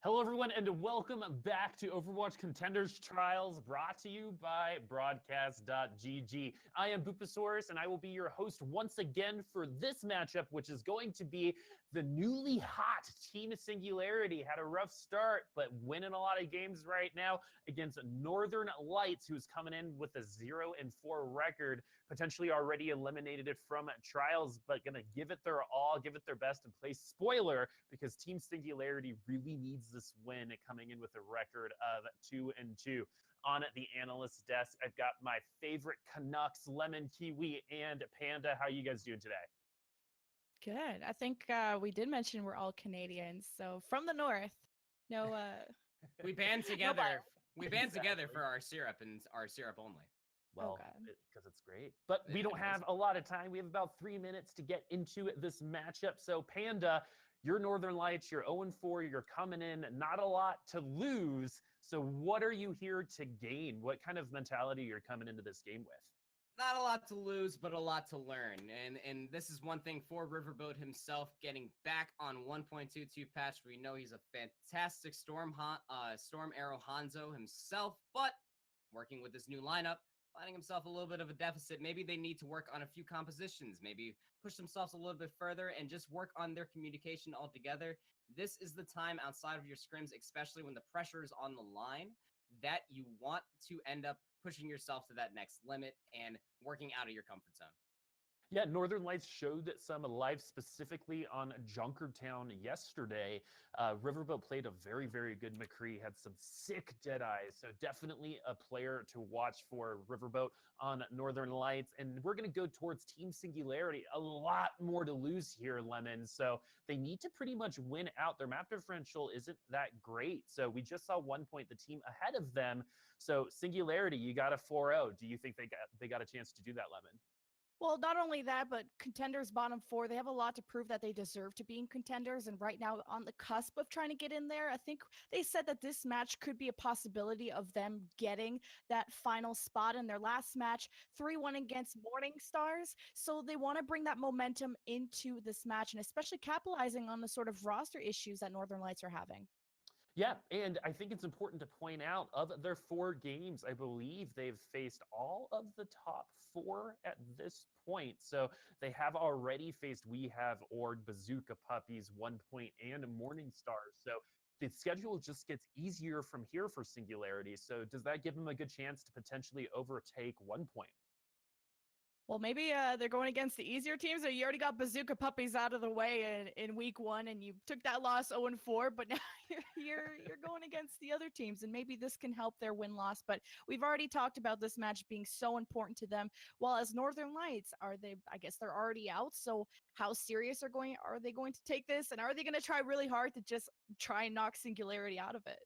Hello, everyone, and welcome back to Overwatch Contenders Trials, brought to you by Broadcast.gg. I am Bupasaurus, and I will be your host once again for this matchup, which is going to be the newly hot Team Singularity. Had a rough start, but winning a lot of games right now against Northern Lights, who's coming in with a 0-4 record, potentially already eliminated it from Trials, but going to give it their all, give it their best, and play spoiler, because Team Singularity really needs this win, coming in with a record of 2-2. On the analyst desk, I've got my favorite Canucks, Lemon, Kiwi, and Panda. How are you guys doing today? Good. I think we did mention we're all Canadians, so from the north. No, we band together. We band together for our syrup and our syrup only. Well, because it's great. But we don't have a lot of time. We have about 3 minutes to get into this matchup. So, Panda, you're Northern Lights, you're 0-4, you're coming in, not a lot to lose. So what are you here to gain? What kind of mentality you're coming into this game with? Not a lot to lose, but a lot to learn. And this is one thing for Riverboat himself, getting back on 1.22 patch. We know he's a fantastic Storm Arrow Hanzo himself, but working with this new lineup, finding himself a little bit of a deficit. Maybe they need to work on a few compositions, maybe push themselves a little bit further and just work on their communication altogether. This is the time outside of your scrims, especially when the pressure is on the line, that you want to end up pushing yourself to that next limit and working out of your comfort zone. Yeah, Northern Lights showed some life specifically on Junkertown yesterday. Riverboat played a very, very good McCree, had some sick Deadeyes, so definitely a player to watch for Riverboat on Northern Lights. And we're going to go towards Team Singularity. A lot more to lose here, Lemon, so they need to pretty much win out. Their map differential isn't that great, so we just saw 1 point the team ahead of them. So Singularity, you got a 4-0. Do you think they got a chance to do that, Lemon? Well, not only that, but Contenders bottom 4, they have a lot to prove that they deserve to be in Contenders, and right now on the cusp of trying to get in there. I think they said that this match could be a possibility of them getting that final spot in their last match, 3-1 against Morning Stars. So they want to bring that momentum into this match, and especially capitalizing on the sort of roster issues that Northern Lights are having. Yeah, and I think it's important to point out, of their 4 games, I believe they've faced all of the top 4 at this point. So they have already faced We Have Org, Bazooka Puppies, 1 Point, and Morning Stars. So the schedule just gets easier from here for Singularity. So does that give them a good chance to potentially overtake 1 Point? Well, maybe they're going against the easier teams, or you already got Bazooka Puppies out of the way in week 1, and you took that loss 0-4, but now you're going against the other teams, and maybe this can help their win-loss. But we've already talked about this match being so important to them. While as Northern Lights, I guess they're already out, so how serious are they going to take this, and are they going to try really hard to just try and knock Singularity out of it?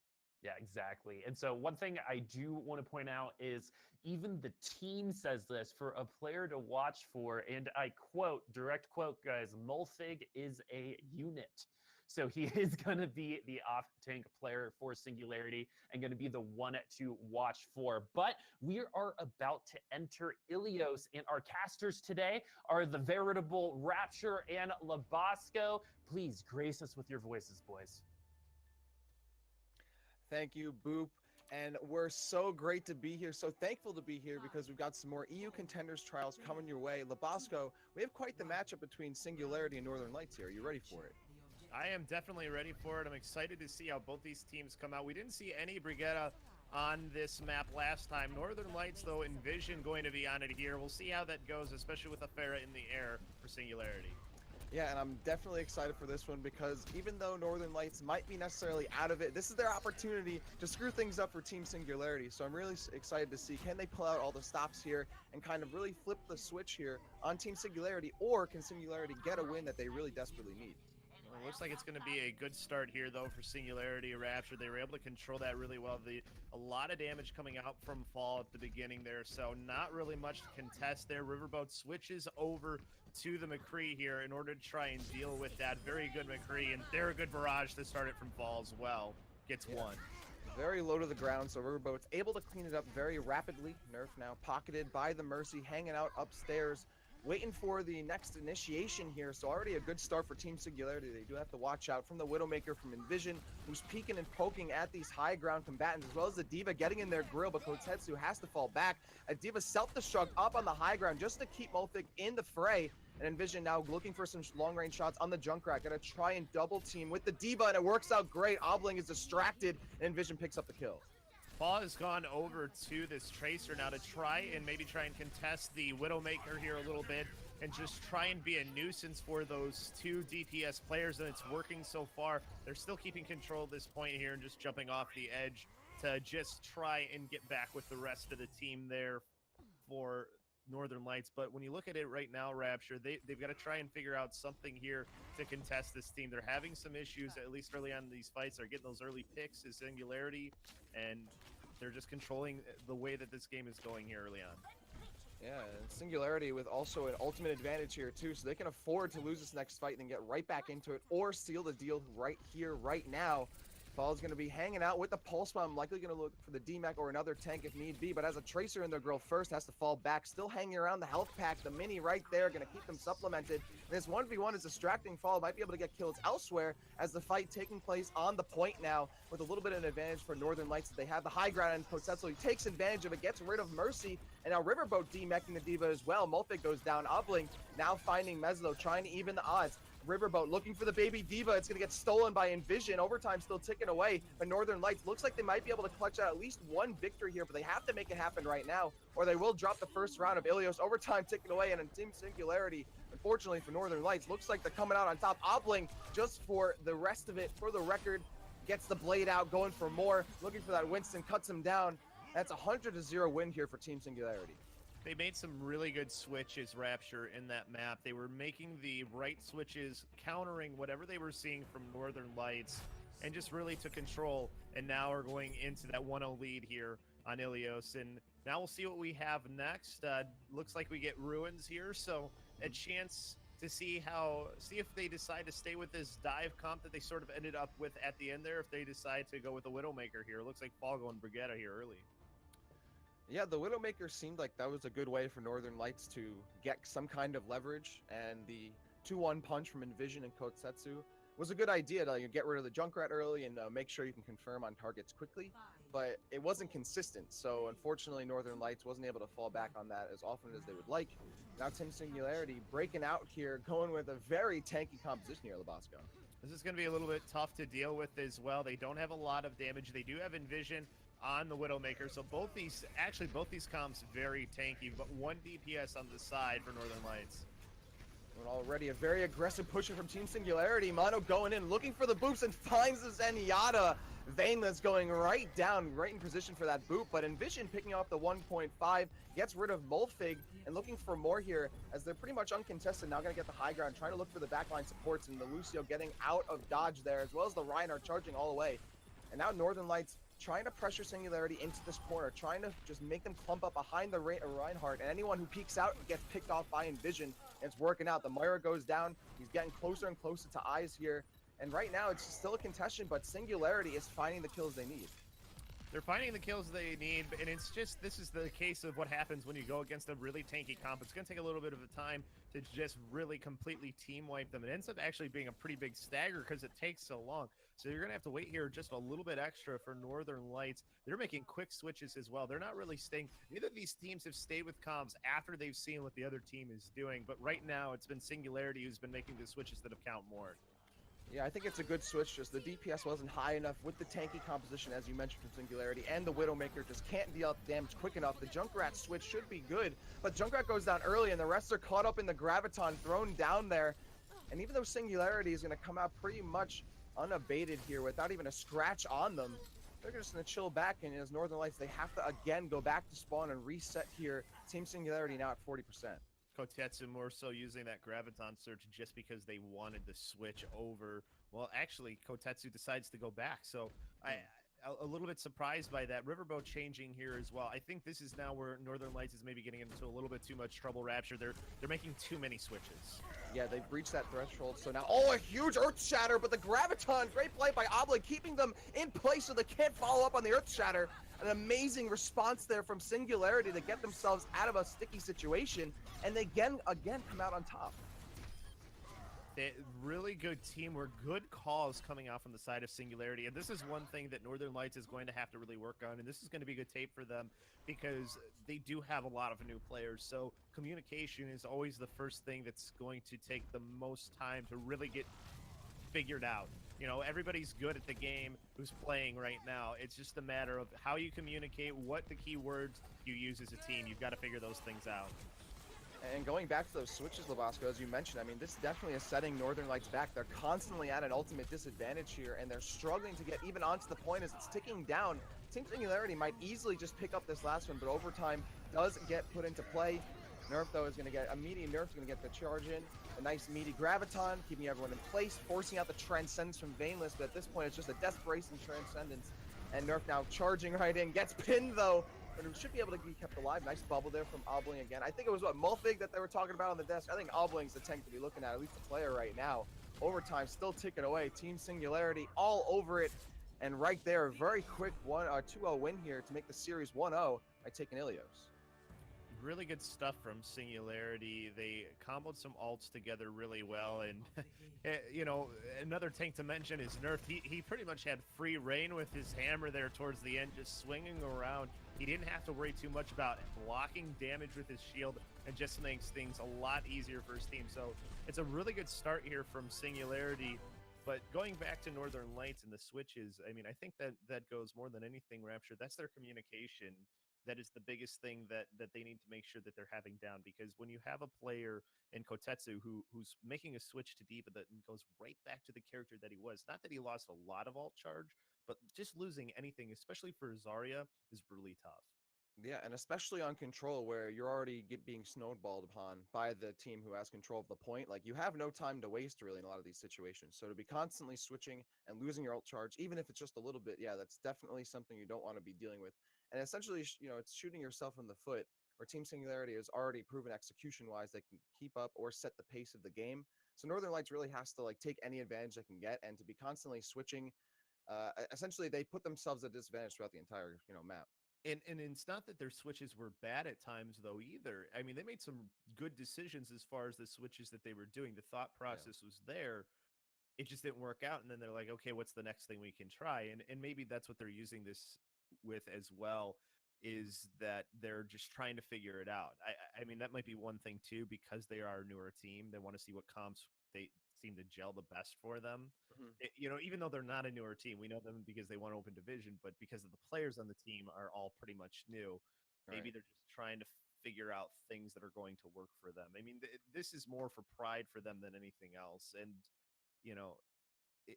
Yeah, exactly. And so one thing I do want to point out is even the team says this for a player to watch for, and I quote, direct quote, guys, Mulfig is a unit. So he is going to be the off-tank player for Singularity and going to be the one to watch for. But we are about to enter Ilios, and our casters today are the veritable Rapture and Labasco. Please grace us with your voices, boys. Thank you, Boop. And we're so great to be here, so thankful to be here, because we've got some more EU Contenders trials coming your way. Labasco, we have quite the matchup between Singularity and Northern Lights here. Are you ready for it? I am definitely ready for it. I'm excited to see how both these teams come out. We didn't see any Brigetta on this map last time. Northern Lights, though, Envision going to be on it here. We'll see how that goes, especially with a Pharah in the air for Singularity. Yeah, and I'm definitely excited for this one, because even though Northern Lights might be necessarily out of it, this is their opportunity to screw things up for Team Singularity. So I'm really excited to see, can they pull out all the stops here and kind of really flip the switch here on Team Singularity, or can Singularity get a win that they really desperately need? Well, it looks like it's going to be a good start here, though, for Singularity. Rapture, they were able to control that really well. A lot of damage coming out from Fall at the beginning there, so not really much to contest there. Riverboat switches over to the McCree here in order to try and deal with that. Very good McCree, and they're a good barrage to start it from Fall as well. Gets one. very low to the ground, so Riverboat's able to clean it up very rapidly. Nerf now pocketed by the Mercy, hanging out upstairs, waiting for the next initiation here. So already a good start for Team Singularity. They do have to watch out from the Widowmaker from Envision, who's peeking and poking at these high ground combatants, as well as the D.Va getting in their grill, but Kotetsu has to fall back. A D.Va self-destruct up on the high ground just to keep Molfig in the fray. And Envision now looking for some long-range shots on the Junkrat. Gonna try and double team with the D.Va, and it works out great. Obling is distracted, and Envision picks up the kill. Paul has gone over to this Tracer now to try and contest the Widowmaker here a little bit and just try and be a nuisance for those two DPS players, and it's working so far. They're still keeping control at this point here and just jumping off the edge to just try and get back with the rest of the team there for Northern Lights. But when you look at it right now, Rapture, they've got to try and figure out something here to contest this team. They're having some issues, at least early on in these fights. They're getting those early picks as Singularity, and they're just controlling the way that this game is going here early on. Yeah, and Singularity with also an ultimate advantage here too, so they can afford to lose this next fight and then get right back into it or seal the deal right here, right now. Paul's going to be hanging out with the Pulse Bomb, likely going to look for the DMAC or another tank if need be, but as a Tracer in their grill first, has to fall back, still hanging around the health pack, the Mini right there, going to keep them supplemented. And this 1v1 is distracting. Fall might be able to get kills elsewhere as the fight taking place on the point now with a little bit of an advantage for Northern Lights. They have the high ground, and Kotetsu takes advantage of it, gets rid of Mercy, and now Riverboat DMACing the D.Va as well. Molfig goes down. Obling now finding Meslo, trying to even the odds. Riverboat looking for the baby D.Va. It's going to get stolen by Envision. Overtime still ticking away, but Northern Lights looks like they might be able to clutch out at least one victory here, but they have to make it happen right now, or they will drop the first round of Ilios. Overtime ticking away, and in Team Singularity, unfortunately for Northern Lights, looks like they're coming out on top. Obling, just for the rest of it, for the record, gets the blade out, going for more, looking for that Winston, cuts him down. That's a 100-0 win here for Team Singularity. They made some really good switches, Rapture, in that map. They were making the right switches, countering whatever they were seeing from Northern Lights, and just really took control, and now are going into that 1-0 lead here on Ilios. And now we'll see what we have next. Looks like we get Ruins here, so a chance to see if they decide to stay with this dive comp that they sort of ended up with at the end there, if they decide to go with a Widowmaker here. It looks like Falgo and Brigetta here early. Yeah, the Widowmaker seemed like that was a good way for Northern Lights to get some kind of leverage, and the 2-1 punch from Envision and Kotetsu was a good idea to get rid of the Junkrat early and make sure you can confirm on targets quickly, but it wasn't consistent, so unfortunately Northern Lights wasn't able to fall back on that as often as they would like. Now Team Singularity breaking out here, going with a very tanky composition here, Labasco. This is going to be a little bit tough to deal with as well. They don't have a lot of damage. They do have Envision on the Widowmaker, so both these comps very tanky, but one DPS on the side for Northern Lights. And already a very aggressive pusher from Team Singularity. Mono going in, looking for the boops, and finds the Zenyatta. Vayne that's going right down, right in position for that boop, but Envision picking up the 1.5, gets rid of Molfig, and looking for more here, as they're pretty much uncontested, now gonna get the high ground, trying to look for the backline supports, and the Lucio getting out of dodge there, as well as the Reinhardt charging all the way. And now Northern Lights trying to pressure Singularity into this corner, trying to just make them clump up behind the Reinhardt, and anyone who peeks out gets picked off by Envision, and it's working out. The Moira goes down, he's getting closer and closer to Eyes here, and right now it's still a contention, but Singularity is finding the kills they need. They're finding the kills they need, and it's just, this is the case of what happens when you go against a really tanky comp. It's going to take a little bit of a time to just really completely team wipe them. It ends up actually being a pretty big stagger because it takes so long. So you're going to have to wait here just a little bit extra for Northern Lights. They're making quick switches as well. They're not really staying. Neither of these teams have stayed with comps after they've seen what the other team is doing. But right now, it's been Singularity who's been making the switches that have count more. Yeah, I think it's a good switch, just the DPS wasn't high enough with the tanky composition, as you mentioned, from Singularity, and the Widowmaker just can't deal out the damage quick enough. The Junkrat switch should be good, but Junkrat goes down early, and the rest are caught up in the Graviton, thrown down there. And even though Singularity is going to come out pretty much unabated here without even a scratch on them, they're just going to chill back, and as Northern Lights, they have to again go back to spawn and reset here. Team Singularity now at 40%. Kotetsu more so using that Graviton search just because they wanted to switch over. Well, actually, Kotetsu decides to go back. So a little bit surprised by that. Riverboat changing here as well. I think this is now where Northern Lights is maybe getting into a little bit too much trouble, Rapture. They're making too many switches. Yeah, they've reached that threshold, so now, a huge Earth Shatter, but the Graviton, great play by Oblin, keeping them in place so they can't follow up on the Earth Shatter. An amazing response there from Singularity to get themselves out of a sticky situation, and they again come out on top. Really good teamwork, good calls coming out from the side of Singularity, and this is one thing that Northern Lights is going to have to really work on, and this is going to be good tape for them because they do have a lot of new players, so communication is always the first thing that's going to take the most time to really get figured out. You know, everybody's good at the game who's playing right now. It's just a matter of how you communicate, what the key words you use as a team. You've got to figure those things out. And going back to those switches, Labasco, as you mentioned, I mean, this definitely is setting Northern Lights back. They're constantly at an ultimate disadvantage here, and they're struggling to get even onto the point as it's ticking down. Team Singularity might easily just pick up this last one, but overtime does get put into play. Nerf, though, is going to get a meaty Nerf, going to get the charge in. A nice meaty Graviton, keeping everyone in place, forcing out the Transcendence from Veinless, but at this point, it's just a Desperation Transcendence. And Nerf now charging right in, gets pinned, though. But it should be able to be kept alive. Nice bubble there from Obling again. I think it was, Mulfig that they were talking about on the desk. I think Obling's the tank to be looking at least the player right now. Overtime still ticking away. Team Singularity all over it. And right there, a very quick 2-0 win here to make the series 1-0 by taking Ilios. Really good stuff from Singularity. They comboed some ults together really well, and you know, another tank to mention is Nerf. He pretty much had free reign with his hammer there towards the end, just swinging around. He didn't have to worry too much about blocking damage with his shield, and just makes things a lot easier for his team. So it's a really good start here from Singularity. But going back to Northern Lights and the switches, I mean, I think that goes more than anything, Rapture. That's their communication. That is the biggest thing that they need to make sure that they're having down, because when you have a player in Kotetsu who's making a switch to D.Va that goes right back to the character that he was, not that he lost a lot of ult charge, but just losing anything, especially for Zarya, is really tough. Yeah, and especially on control, where you're already being snowballed upon by the team who has control of the point. Like, you have no time to waste, really, in a lot of these situations. So to be constantly switching and losing your ult charge, even if it's just a little bit, yeah, that's definitely something you don't want to be dealing with. And essentially, it's shooting yourself in the foot, where Team Singularity has already proven execution-wise they can keep up or set the pace of the game. So Northern Lights really has to, like, take any advantage they can get, and to be constantly switching, essentially they put themselves at disadvantage throughout the entire, map. And it's not that their switches were bad at times, though, either. I mean, they made some good decisions as far as the switches that they were doing. The thought process was there. It just didn't work out. And then they're like, okay, what's the next thing we can try? And maybe that's what they're using this with as well, is that they're just trying to figure it out. I mean, that might be one thing, too, because they are a newer team. They want to see what comps they seem to gel the best for them. Even though they're not a newer team, we know them because they won Open Division, but because of the players on the team are all pretty much new, maybe they're just trying to figure out things that are going to work for them. I mean, this is more for pride for them than anything else. And,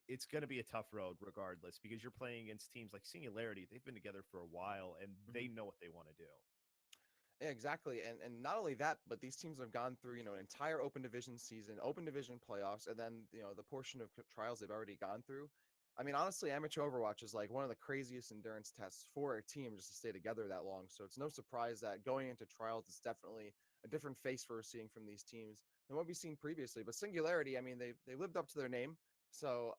it's going to be a tough road regardless, because you're playing against teams like Singularity. They've been together for a while, and they know what they want to do. Yeah, exactly. And not only that, but these teams have gone through, an entire Open Division season, Open Division playoffs, and then, the portion of trials they've already gone through. I mean, honestly, amateur Overwatch is like one of the craziest endurance tests for a team just to stay together that long. So it's no surprise that going into trials is definitely a different face we're seeing from these teams than what we've seen previously. But Singularity, I mean, they lived up to their name. So,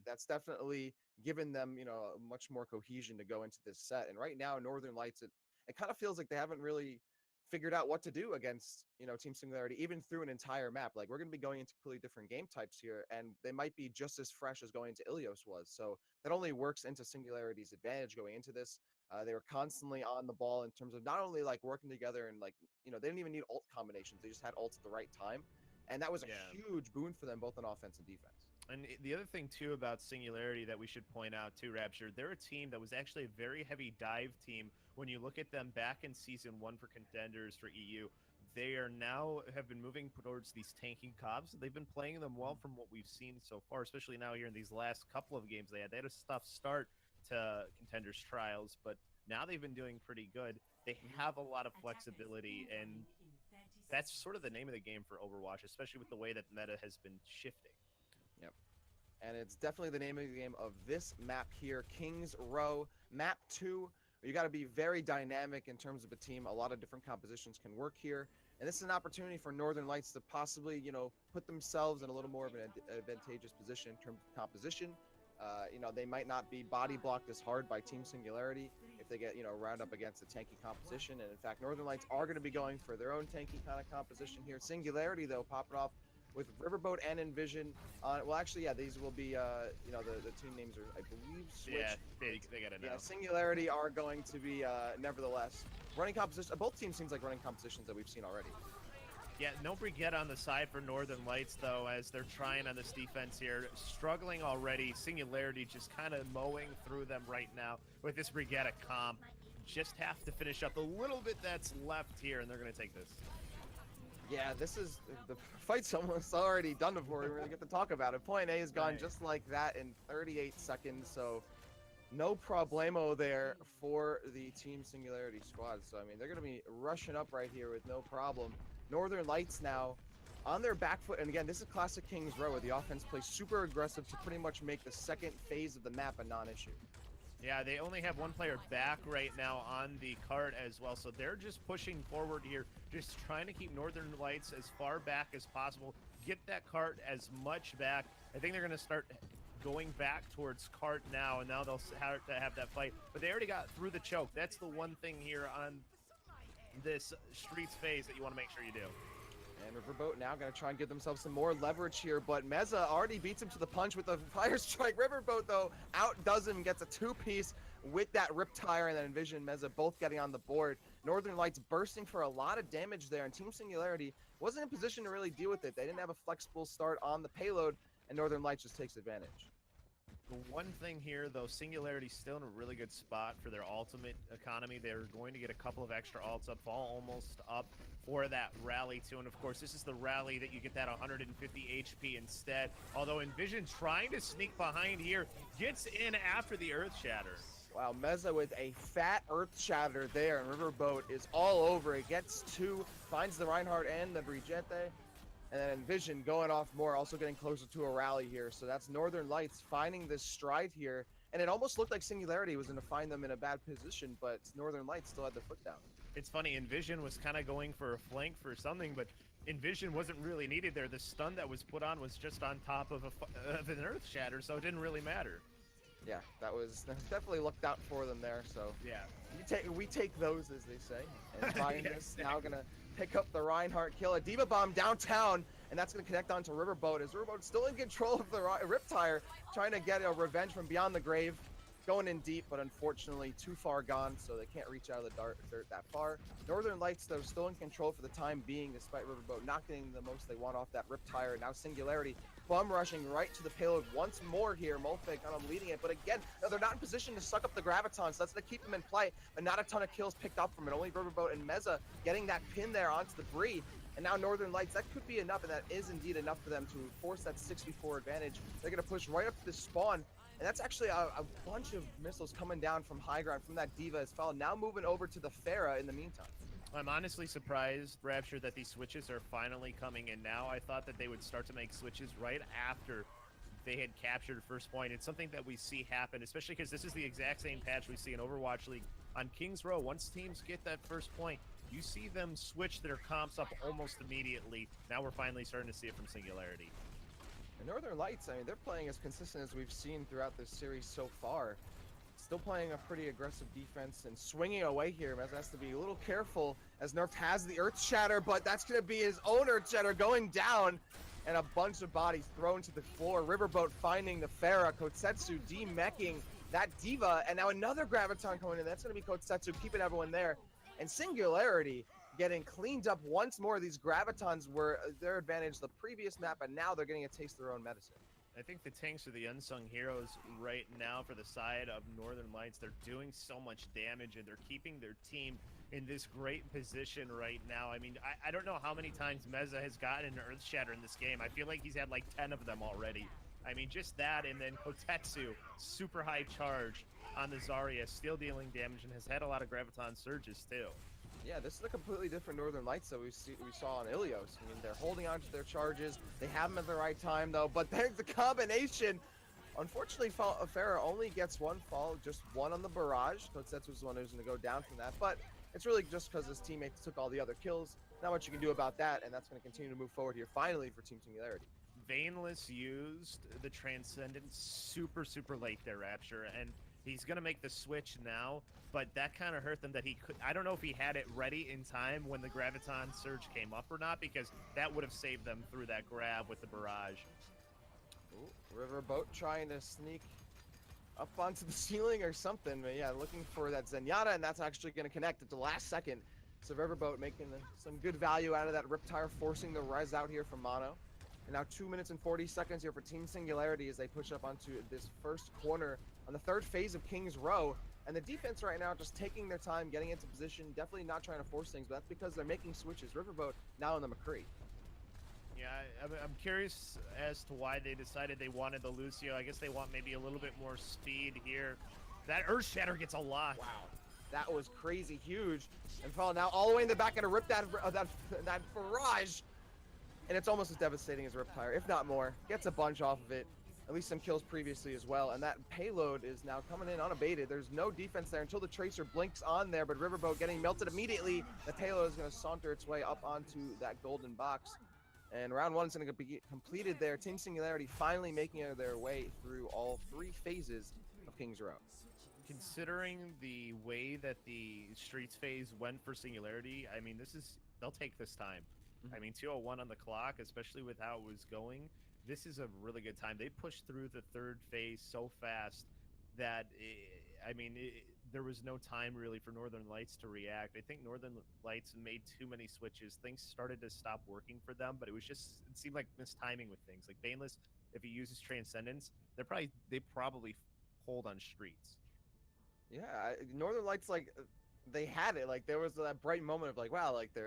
that's definitely given them, much more cohesion to go into this set. And right now, Northern Lights, it kind of feels like they haven't really figured out what to do against, Team Singularity, even through an entire map. Like, we're going to be going into completely different game types here, and they might be just as fresh as going into Ilios was. So that only works into Singularity's advantage going into this. They were constantly on the ball in terms of not only like working together and like, they didn't even need ult combinations. They just had ults at the right time. And that was a huge boon for them, both on offense and defense. And the other thing, too, about Singularity that we should point out, too, Rapture, they're a team that was actually a very heavy dive team. When you look at them back in Season 1 for Contenders for EU, they are now have been moving towards these tanking cops. They've been playing them well from what we've seen so far, especially now here in these last couple of games they had. They had a tough start to Contenders trials, but now they've been doing pretty good. They have a lot of flexibility, and that's sort of the name of the game for Overwatch, especially with the way that meta has been shifting. Yep. And it's definitely the name of the game of this map here, Kings Row. Map 2, you got to be very dynamic in terms of a team. A lot of different compositions can work here. And this is an opportunity for Northern Lights to possibly, put themselves in a little more of an advantageous position in terms of composition. They might not be body blocked as hard by Team Singularity if they get, round up against a tanky composition. And in fact, Northern Lights are going to be going for their own tanky kind of composition here. Singularity, though, popping off with Riverboat and Envision. Well, actually, yeah, these will be, the team names are, I believe, switched. Yeah, they got to know. Yeah, Singularity are going to be, nevertheless, running composition. Both teams seems like running compositions that we've seen already. Yeah, no Brigette on the side for Northern Lights, though, as they're trying on this defense here. Struggling already. Singularity just kind of mowing through them right now with this Brigette comp. Just have to finish up the little bit that's left here, and they're going to take this. Yeah, the fight's almost already done before we really get to talk about it. Point A is gone just like that in 38 seconds, so no problemo there for the Team Singularity squad. So, I mean, they're going to be rushing up right here with no problem. Northern Lights now on their back foot, and again, this is classic Kings Row, where the offense plays super aggressive to pretty much make the second phase of the map a non-issue. Yeah, they only have one player back right now on the cart as well, so they're just pushing forward here, just trying to keep Northern Lights as far back as possible, get that cart as much back. I think they're going to start going back towards cart now, and now they'll have to have that fight, but they already got through the choke. That's the one thing here on this Streets phase that you want to make sure you do. And Riverboat now going to try and give themselves some more leverage here, but Meza already beats him to the punch with a fire strike. Riverboat, though, outdoes him, gets a two-piece with that Riptire, and then Envision Meza both getting on the board. Northern Lights bursting for a lot of damage there, and Team Singularity wasn't in position to really deal with it. They didn't have a flexible start on the payload, and Northern Lights just takes advantage. The one thing here, though, Singularity's still in a really good spot for their ultimate economy. They're going to get a couple of extra ults up, fall almost up for that rally, too. And, of course, this is the rally that you get that 150 HP instead. Although Envision trying to sneak behind here, gets in after the Earth Shatter. Wow, Meza with a fat Earth Shatter there, and Riverboat is all over it. Gets two, finds the Reinhardt and the Brigitte. And then Envision going off more, also getting closer to a rally here. So that's Northern Lights finding this stride here. And it almost looked like Singularity was going to find them in a bad position, but Northern Lights still had their foot down. It's funny, Envision was kind of going for a flank for something, but Envision wasn't really needed there. The stun that was put on was just on top of an Earth Shatter, so it didn't really matter. Yeah, that was definitely looked out for them there. So yeah, we take those, as they say. And Ryan is now going to pick up the Reinhardt kill. A Diva Bomb downtown, and that's going to connect onto Riverboat, as Riverboat still in control of the Riptire, trying to get a revenge from beyond the grave. Going in deep, but unfortunately too far gone, so they can't reach out of the dirt that far. Northern Lights, though, still in control for the time being, despite Riverboat not getting the most they want off that Riptire. Now Singularity bum rushing right to the payload once more here. Molfig kind of leading it, but again, no, they're not in position to suck up the Graviton, so that's to keep them in play, but not a ton of kills picked up from it. Only Riverboat and Meza getting that pin there onto the Bree. And now Northern Lights, that could be enough, and that is indeed enough for them to force that 6v4 advantage. They're going to push right up to the spawn. And that's actually a bunch of missiles coming down from high ground from that Diva as well. Now moving over to the Pharah in the meantime. I'm honestly surprised, Rapture, that these switches are finally coming in now. I thought that they would start to make switches right after they had captured first point. It's something that we see happen, especially because this is the exact same patch we see in Overwatch League on Kings Row. Once teams get that first point, you see them switch their comps up almost immediately. Now we're finally starting to see it from Singularity. And Northern Lights, I mean, they're playing as consistent as we've seen throughout this series so far. Still playing a pretty aggressive defense and swinging away here. Mez has to be a little careful as Nerf has the Earth Shatter, but that's going to be his own Earth Shatter going down, and a bunch of bodies thrown to the floor. Riverboat finding the Pharah, Kotsetsu de-meching that Diva, and now another Graviton coming in. That's going to be Kotsetsu keeping everyone there. And Singularity getting cleaned up once more. These Gravitons were their advantage the previous map, and now they're getting a taste of their own medicine. I think the tanks are the unsung heroes right now for the side of Northern Lights. They're doing so much damage, and they're keeping their team in this great position right now. I mean, I don't know how many times Meza has gotten an Earth Shatter in this game. I feel like he's had like 10 of them already. I mean, just that, and then Kotetsu, super high charge on the Zarya, still dealing damage, and has had a lot of Graviton surges too. Yeah, this is a completely different Northern Lights that we saw on Ilios. I mean, they're holding on to their charges. They have them at the right time, though. But there's the combination Unfortunately, Farah only gets one fall, just one on the barrage. Kotetsu's the one who's going to go down from that, but it's really just because his teammates took all the other kills. Not much you can do about that, and that's going to continue to move forward here finally for Team Singularity. Vainless used the Transcendence super late there, Rapture, and he's going to make the switch now, but that kind of hurt them that he could. I don't know if he had it ready in time when the Graviton Surge came up or not, because that would have saved them through that grab with the barrage. Ooh, Riverboat trying to sneak up onto the ceiling or something, but yeah, looking for that Zenyatta, and that's actually going to connect at the last second. So Riverboat making some good value out of that Riptire, forcing the res out here from Mono. And now 2 minutes and 40 seconds here for Team Singularity as they push up onto this first corner on the third phase of King's Row. And the defense right now just taking their time, getting into position, definitely not trying to force things, but that's because they're making switches. Riverboat now in the McCree. Yeah, I'm curious as to why they decided they wanted the Lucio. I guess they want maybe a little bit more speed here. That Earth Shatter gets a lot. Wow, that was crazy huge. And Fall now all the way in the back, gonna rip that barrage. And it's almost as devastating as Riptire, if not more. Gets a bunch off of it. At least some kills previously as well. And that payload is now coming in unabated. There's no defense there until the Tracer blinks on there, but Riverboat getting melted immediately. The payload is gonna saunter its way up onto that golden box. And round one is going to be completed there. Team Singularity finally making their way through all 3 phases of King's Row. Considering the way that the Streets phase went for Singularity, I mean, they'll take this time. I mean, 2:01 on the clock, especially with how it was going, this is a really good time. They pushed through the 3rd phase so fast that, there was no time really for Northern Lights to react. I think Northern Lights made too many switches. Things started to stop working for them, but it seemed like mistiming with things. Like Baneless, if he uses Transcendence, they probably hold on Streets. Yeah, Northern Lights, like, they had it. Like, there was that bright moment of like, wow, like they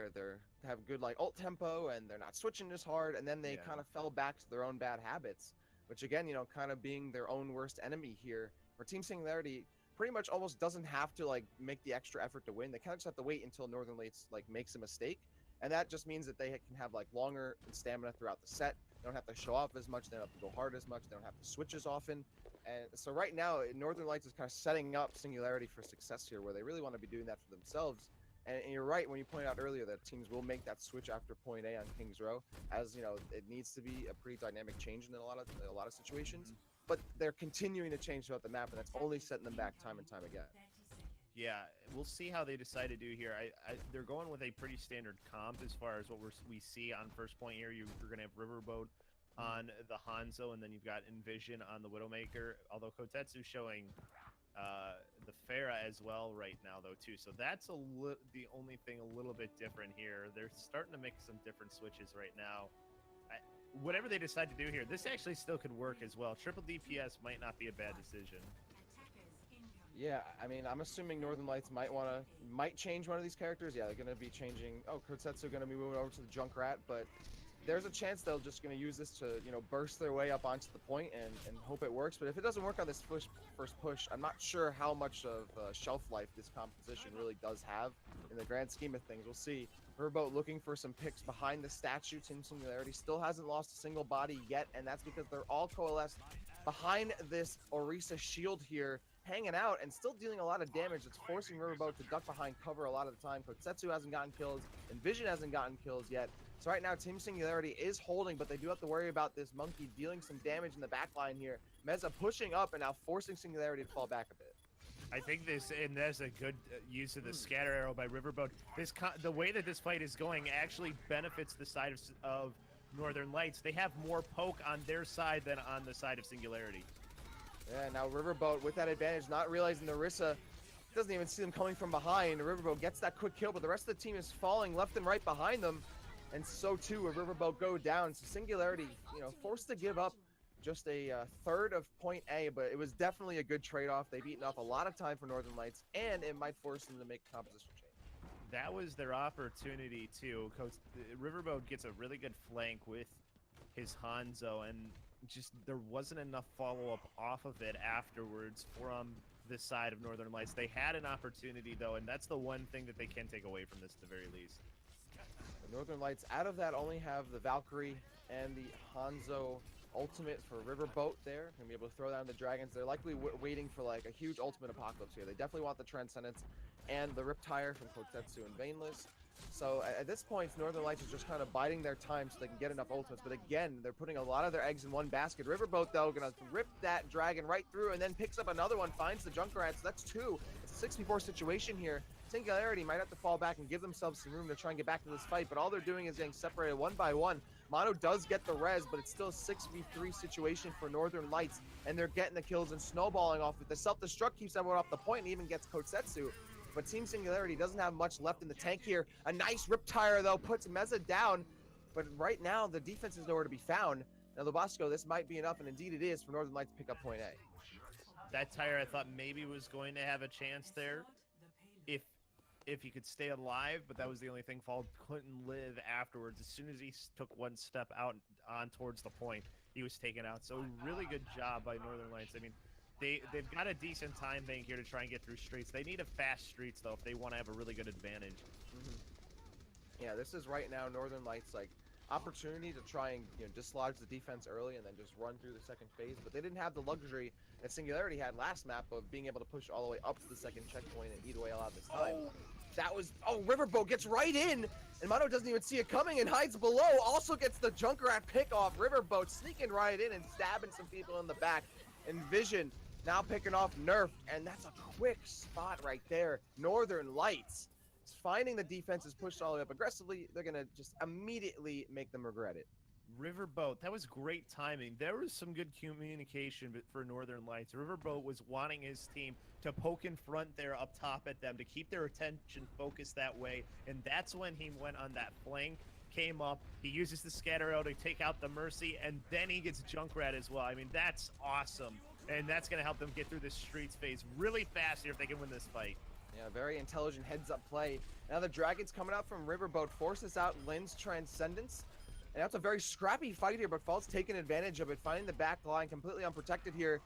have good like ult tempo and they're not switching as hard, and then they kind of fell back to their own bad habits, which again, kind of being their own worst enemy here. For Team Singularity, pretty much almost doesn't have to like make the extra effort to win. They kind of just have to wait until Northern Lights like makes a mistake, and that just means that they can have like longer stamina throughout the set. They don't have to show off as much. They don't have to go hard as much. They don't have to switch as often. And so right now, Northern Lights is kind of setting up Singularity for success here, where they really want to be doing that for themselves. And you're right when you pointed out earlier that teams will make that switch after point A on King's Row, as it needs to be a pretty dynamic change in a lot of situations. But they're continuing to change throughout the map, and that's only setting them back time and time again. Yeah, we'll see how they decide to do here. They're going with a pretty standard comp as far as what we see on first point here. You're going to have Riverboat on the Hanzo, and then you've got Envision on the Widowmaker, although Kotetsu's showing the Pharah as well right now, though, too. So that's the only thing a little bit different here. They're starting to make some different switches right now. Whatever they decide to do here, this actually still could work as well. Triple DPS might not be a bad decision. Yeah, I mean, I'm assuming Northern Lights might change one of these characters. Yeah, they're going to be changing. Oh, Kotetsu going to be moving over to the Junkrat, but there's a chance they're just going to use this to, burst their way up onto the point and hope it works. But if it doesn't work on this first push, I'm not sure how much of shelf life this composition really does have in the grand scheme of things. We'll see. Riverboat looking for some picks behind the statue. Team Singularity still hasn't lost a single body yet, and that's because they're all coalesced behind this Orisa shield here, hanging out and still dealing a lot of damage. It's forcing Riverboat to duck behind cover a lot of the time. Kotetsu hasn't gotten kills, Envision hasn't gotten kills yet. So right now, Team Singularity is holding, but they do have to worry about this Monkey dealing some damage in the back line here. Meza pushing up and now forcing Singularity to fall back a bit. I think that's a good use of the scatter arrow by Riverboat. The way that this fight is going actually benefits the side of Northern Lights. They have more poke on their side than on the side of Singularity. Yeah, now Riverboat with that advantage, not realizing the Orisa doesn't even see them coming from behind. Riverboat gets that quick kill, but the rest of the team is falling left and right behind them. And so too will Riverboat go down. So Singularity, forced to give up just a third of point A, but it was definitely a good trade-off. They've eaten up a lot of time for Northern Lights, and it might force them to make a composition change. That was their opportunity too. Coach Riverboat gets a really good flank with his Hanzo, and just there wasn't enough follow-up off of it afterwards from the side of Northern Lights. They had an opportunity though, and that's the one thing that they can take away from this at the very least. The Northern Lights out of that only have the Valkyrie and the Hanzo ultimate for Riverboat there. Gonna be able to throw down the dragons. They're likely waiting for like a huge ultimate apocalypse here. They definitely want the Transcendence and the Riptire from Kotetsu and Veinless. So at this point, Northern Lights is just kind of biding their time so they can get enough ultimates. But again, they're putting a lot of their eggs in one basket. Riverboat, though, gonna rip that dragon right through and then picks up another one, finds the Junkrat. So that's two. It's a 6v4 situation here. Singularity might have to fall back and give themselves some room to try and get back to this fight, but all they're doing is getting separated one by one. Mono does get the res, but it's still a 6v3 situation for Northern Lights, and they're getting the kills and snowballing off it. The self-destruct keeps everyone off the point and even gets Kotetsu. But Team Singularity doesn't have much left in the tank here. A nice Riptire, though, puts Meza down. But right now, the defense is nowhere to be found. Now, Lubasco, this might be enough, and indeed it is, for Northern Lights to pick up point A. That tire, I thought maybe was going to have a chance there if he could stay alive, but that was the only thing. Fall couldn't live afterwards. As soon as he took one step out on towards the point, he was taken out. So really good job by Northern Lights. I mean, they've got a decent time bank here to try and get through streets. They need a fast streets, though, if they want to have a really good advantage. Yeah, this is right now Northern Lights, like, opportunity to try and dislodge the defense early and then just run through the second phase. But they didn't have the luxury that Singularity had last map of being able to push all the way up to the second checkpoint and eat away a lot this time. That was, Riverboat gets right in, and Mono doesn't even see it coming and hides below. Also gets the Junkrat pick off. Riverboat sneaking right in and stabbing some people in the back. And Vision now picking off Nerf, and that's a quick spot right there. Northern Lights is finding the defense is pushed all the way up aggressively. They're gonna just immediately make them regret it. Riverboat, that was great timing. There was some good communication for Northern Lights. Riverboat was wanting his team to poke in front there up top at them to keep their attention focused that way, and that's when he went on that flank, came up, he uses the scatter arrow to take out the Mercy, and then he gets Junkrat as well. I mean, that's awesome, and that's going to help them get through this streets phase really fast here if they can win this fight. Yeah, very intelligent heads-up play. Now the Dragons coming out from Riverboat forces out Lin's Transcendence. And that's a very scrappy fight here, but Falls taking advantage of it, finding the back line completely unprotected here.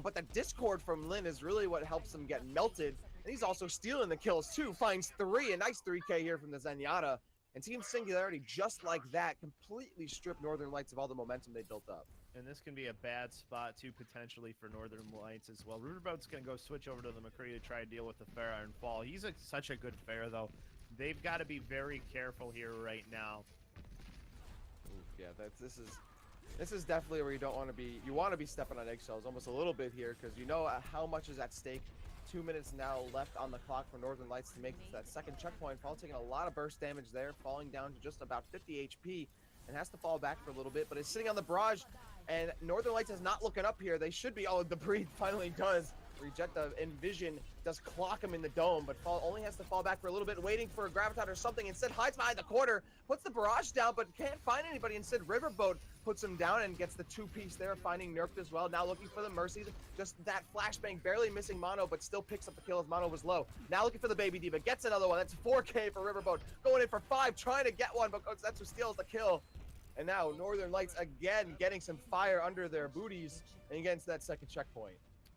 But the Discord from Lin is really what helps him get melted. And he's also stealing the kills too, finds 3, a nice 3K here from the Zenyatta. And Team Singularity, just like that, completely stripped Northern Lights of all the momentum they built up. And this can be a bad spot too, potentially, for Northern Lights as well. Riverboat's going to go switch over to the McCree to try to deal with the Fair Iron Fall. He's such a good Fair, though. They've got to be very careful here right now. Yeah, this is definitely where you don't want to be. You want to be stepping on eggshells almost a little bit here, because you know how much is at stake. 2 minutes now left on the clock for Northern Lights to make that second checkpoint. Fall taking a lot of burst damage there, falling down to just about 50 HP, and has to fall back for a little bit, but is sitting on the barrage, and Northern Lights is not looking up here. They should be. Oh, the breathe finally does. Reject the Envision does clock him in the dome, but Fall only has to fall back for a little bit, waiting for a Graviton or something. Instead hides behind the corner, puts the barrage down, but can't find anybody. Instead, Riverboat puts him down and gets the 2-piece there, finding Nerfed as well. Now looking for the Mercy, just that flashbang, barely missing Mono, but still picks up the kill as Mono was low. Now looking for the Baby Diva, gets another one. That's 4K for Riverboat, going in for 5, trying to get one, but that's who steals the kill. And now Northern Lights again getting some fire under their booties and against that second checkpoint.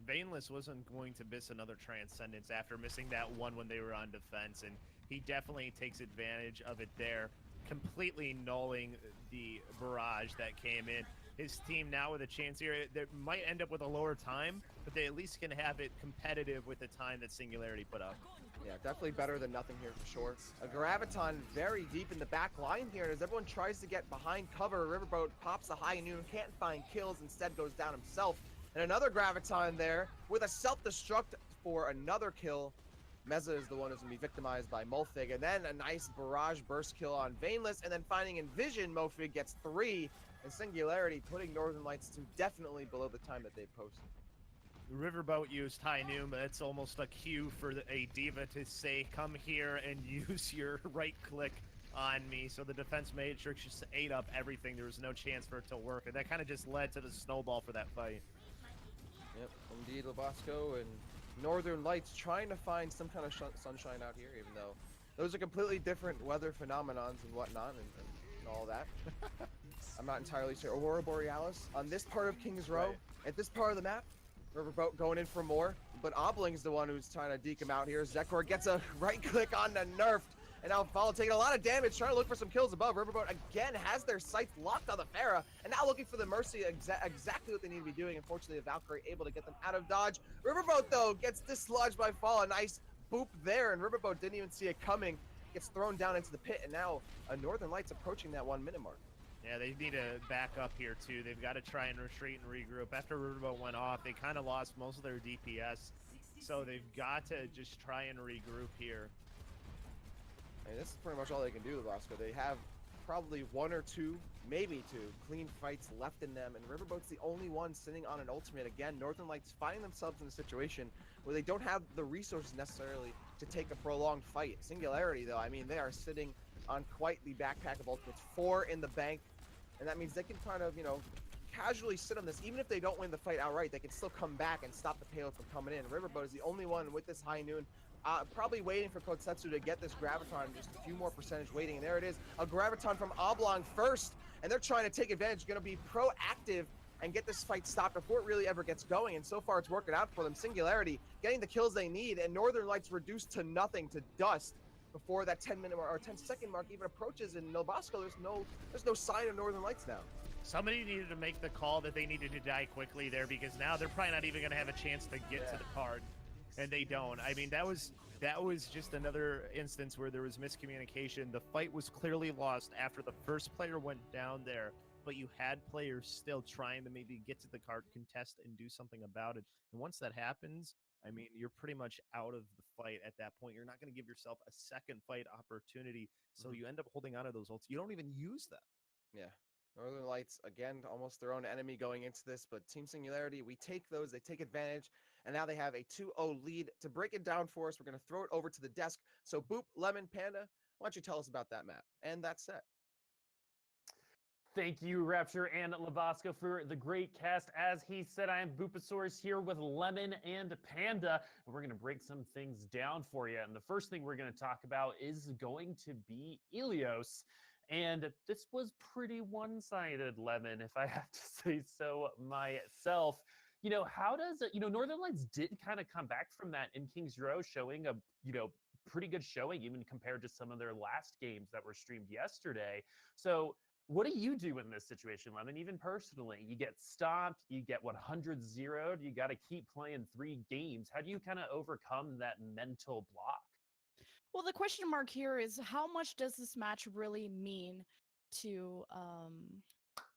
Veinless wasn't going to miss another Transcendence after missing that one when they were on defense, and he definitely takes advantage of it there, completely nulling the barrage that came in. His team now with a chance here, they might end up with a lower time, but they at least can have it competitive with the time that Singularity put up. Yeah, definitely better than nothing here for sure. A Graviton very deep in the back line here as everyone tries to get behind cover. Riverboat pops the high noon, can't find kills, instead goes down himself. And another Graviton there with a self-destruct for another kill. Meza is the one who's going to be victimized by Mulfig. And then a nice barrage burst kill on Veinless. And then finding Envision, Mulfig gets 3. And Singularity putting Northern Lights to definitely below the time that they posted. Riverboat used High Noon, but it's almost a cue for a Diva to say, come here and use your right click on me. So the defense matrix just ate up everything. There was no chance for it to work. And that kind of just led to the snowball for that fight. Yep, indeed, Lubasco and Northern Lights trying to find some kind of sunshine out here, even though those are completely different weather phenomenons and whatnot and all that. I'm not entirely sure. Aurora Borealis on this part of Kings Row, right. At this part of the map. Riverboat going in for more, but Obling's the one who's trying to deke him out here. Zekor gets a right click on the Nerfed, And now Follow taking a lot of damage, trying to look for some kills above. Riverboat again has their sights locked on the Pharah, and now looking for the Mercy, exactly what they need to be doing. Unfortunately, the Valkyrie able to get them out of dodge. Riverboat, though, gets dislodged by Fall. A nice boop there, and Riverboat didn't even see it coming. Gets thrown down into the pit, and now Northern Lights approaching that 1 minute mark. Yeah, they need to back up here, too. They've got to try and retreat and regroup. After Riverboat went off, they kind of lost most of their DPS, so they've got to just try and regroup here. I mean, this is pretty much all they can do, Bosco. They have probably 1 or 2, maybe 2, clean fights left in them, and Riverboat's the only one sitting on an ultimate. Again, Northern Lights finding themselves in a situation where they don't have the resources necessarily to take a prolonged fight. Singularity, though, I mean, they are sitting on quite the backpack of ultimates, 4 in the bank, and that means they can kind of, you know, casually sit on this. Even if they don't win the fight outright, they can still come back and stop the payload from coming in. Riverboat is the only one with this high noon, probably waiting for Kotetsu to get this Graviton, just a few more percentage waiting, and there it is, a Graviton from Oblong first, and they're trying to take advantage, going to be proactive and get this fight stopped before it really ever gets going, and so far it's working out for them. Singularity getting the kills they need, and Northern Lights reduced to nothing, to dust, before that 10-minute or 10-second mark even approaches. And no Bosco, there's no sign of Northern Lights now. Somebody needed to make the call that they needed to die quickly there, because now they're probably not even going to have a chance to get to the card, and they don't. I mean, that was just another instance where there was miscommunication. The fight was clearly lost after the first player went down there, but you had players still trying to maybe get to the card, contest, and do something about it. And once that happens, I mean, you're pretty much out of the fight at that point. You're not going to give yourself a second fight opportunity, so you end up holding on to those ults. You don't even use them. Yeah. Northern Lights, again, almost their own enemy going into this, but Team Singularity, we take those, they take advantage, and now they have a 2-0 lead. To break it down for us, we're going to throw it over to the desk. So Boop, Lemon, Panda, why don't you tell us about that map and that set? Thank you, Rapture and Labasco, for the great cast. As he said, I am Boopasaurus here with Lemon and Panda, and we're going to break some things down for you. And the first thing we're going to talk about is going to be Ilios. And this was pretty one-sided, Lemon, if I have to say so myself. You know, how does it, Northern Lights did kind of come back from that in Kings Row, showing a, pretty good showing, even compared to some of their last games that were streamed yesterday. So what do you do in this situation, Lemon? Even personally, you get stomped, you get 100-0'd, you got to keep playing 3 games. How do you kind of overcome that mental block? Well, the question mark here is, how much does this match really mean to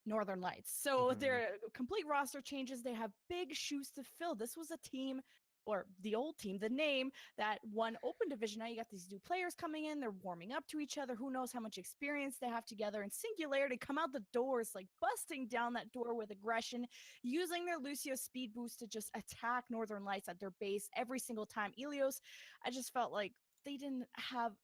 Northern Lights? So their complete roster changes. They have big shoes to fill. This was a team, or the old team, the name that won Open Division. Now you got these new players coming in. They're warming up to each other. Who knows how much experience they have together. And Singularity come out the doors, like busting down that door with aggression, using their Lucio speed boost to just attack Northern Lights at their base every single time. Ilios, I just felt like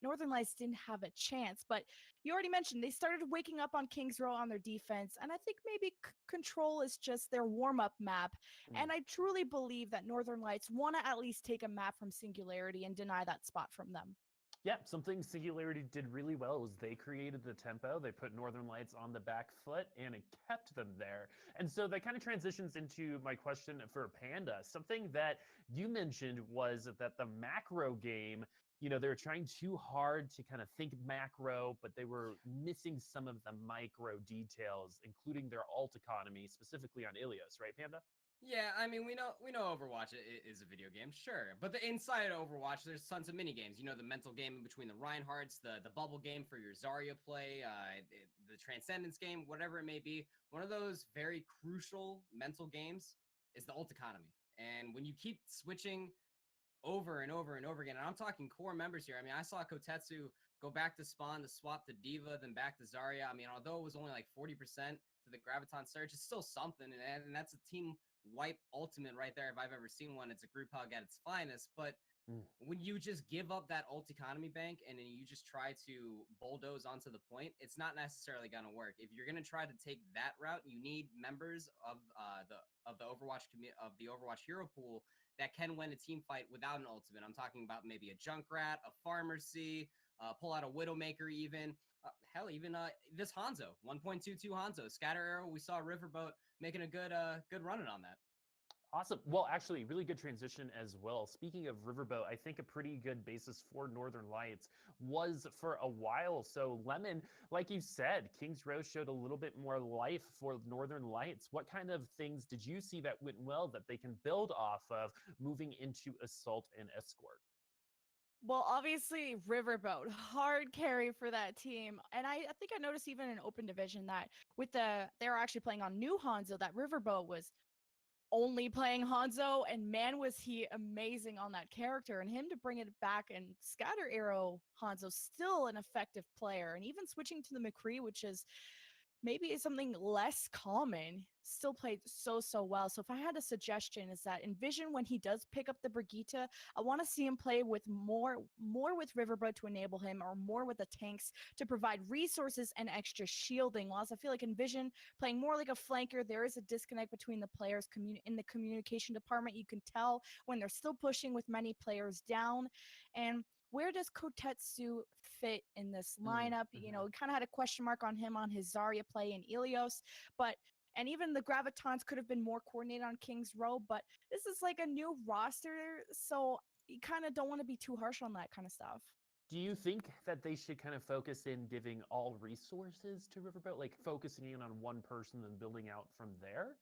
Northern Lights didn't have a chance. But you already mentioned they started waking up on Kings Row on their defense, and I think maybe Control is just their warm-up map. And I truly believe that Northern Lights want to at least take a map from Singularity and deny that spot from them. Yeah, something Singularity did really well was they created the tempo, they put Northern Lights on the back foot, and it kept them there. And so that kind of transitions into my question for Panda. Something that you mentioned was that the macro game, they were trying too hard to kind of think macro, but they were missing some of the micro details, including their alt economy, specifically on Ilios, right, Panda? Yeah, I mean, we know Overwatch is a video game, sure. But the inside of Overwatch, there's tons of mini games. The mental game in between the Reinhardts, the bubble game for your Zarya play, the Transcendence game, whatever it may be. One of those very crucial mental games is the ult economy. And when you keep switching over and over and over again, and I'm talking core members here. I mean, I saw Kotetsu go back to Spawn to swap to Diva, then back to Zarya. I mean, although it was only like 40% to the Graviton Surge, it's still something, and that's a team wipe ultimate right there. If I've ever seen one, it's a group hug at its finest. But when you just give up that ult economy bank and then you just try to bulldoze onto the point, it's not necessarily going to work. If you're going to try to take that route, you need members of the Overwatch hero pool that can win a team fight without an ultimate. I'm talking about maybe a Junkrat, a Pharmacy, pull out a Widowmaker even. Hell, even this Hanzo, 1.22 Hanzo. Scatter Arrow, we saw Riverboat making a good running on that. Awesome. Well, actually, really good transition as well. Speaking of Riverboat, I think a pretty good basis for Northern Lights was for a while. So, Lemon, like you said, Kings Row showed a little bit more life for Northern Lights. What kind of things did you see that went well that they can build off of moving into Assault and Escort? Well, obviously, Riverboat, hard carry for that team. And I think I noticed even in open division that they were actually playing on new Hanzo, that Riverboat was only playing Hanzo, and man, was he amazing on that character. And him to bring it back and Scatter Arrow Hanzo, still an effective player. And even switching to the McCree, which is maybe something less common, still played so well. So if I had a suggestion, is that envision when he does pick up the Brigitte, I want to see him play with more with Riverboat to enable him, or more with the tanks to provide resources and extra shielding. Whilst I feel like envision playing more like a flanker, there is a disconnect between the players in the communication department. You can tell when they're still pushing with many players down. And where does Kotetsu fit in this lineup? You know, we kind of had a question mark on him on his Zarya play in Ilios, and even the Gravitons could have been more coordinated on King's Row, but this is like a new roster, so you kind of don't want to be too harsh on that kind of stuff. Do you think that they should kind of focus in giving all resources to Riverboat, like focusing in on one person and building out from there?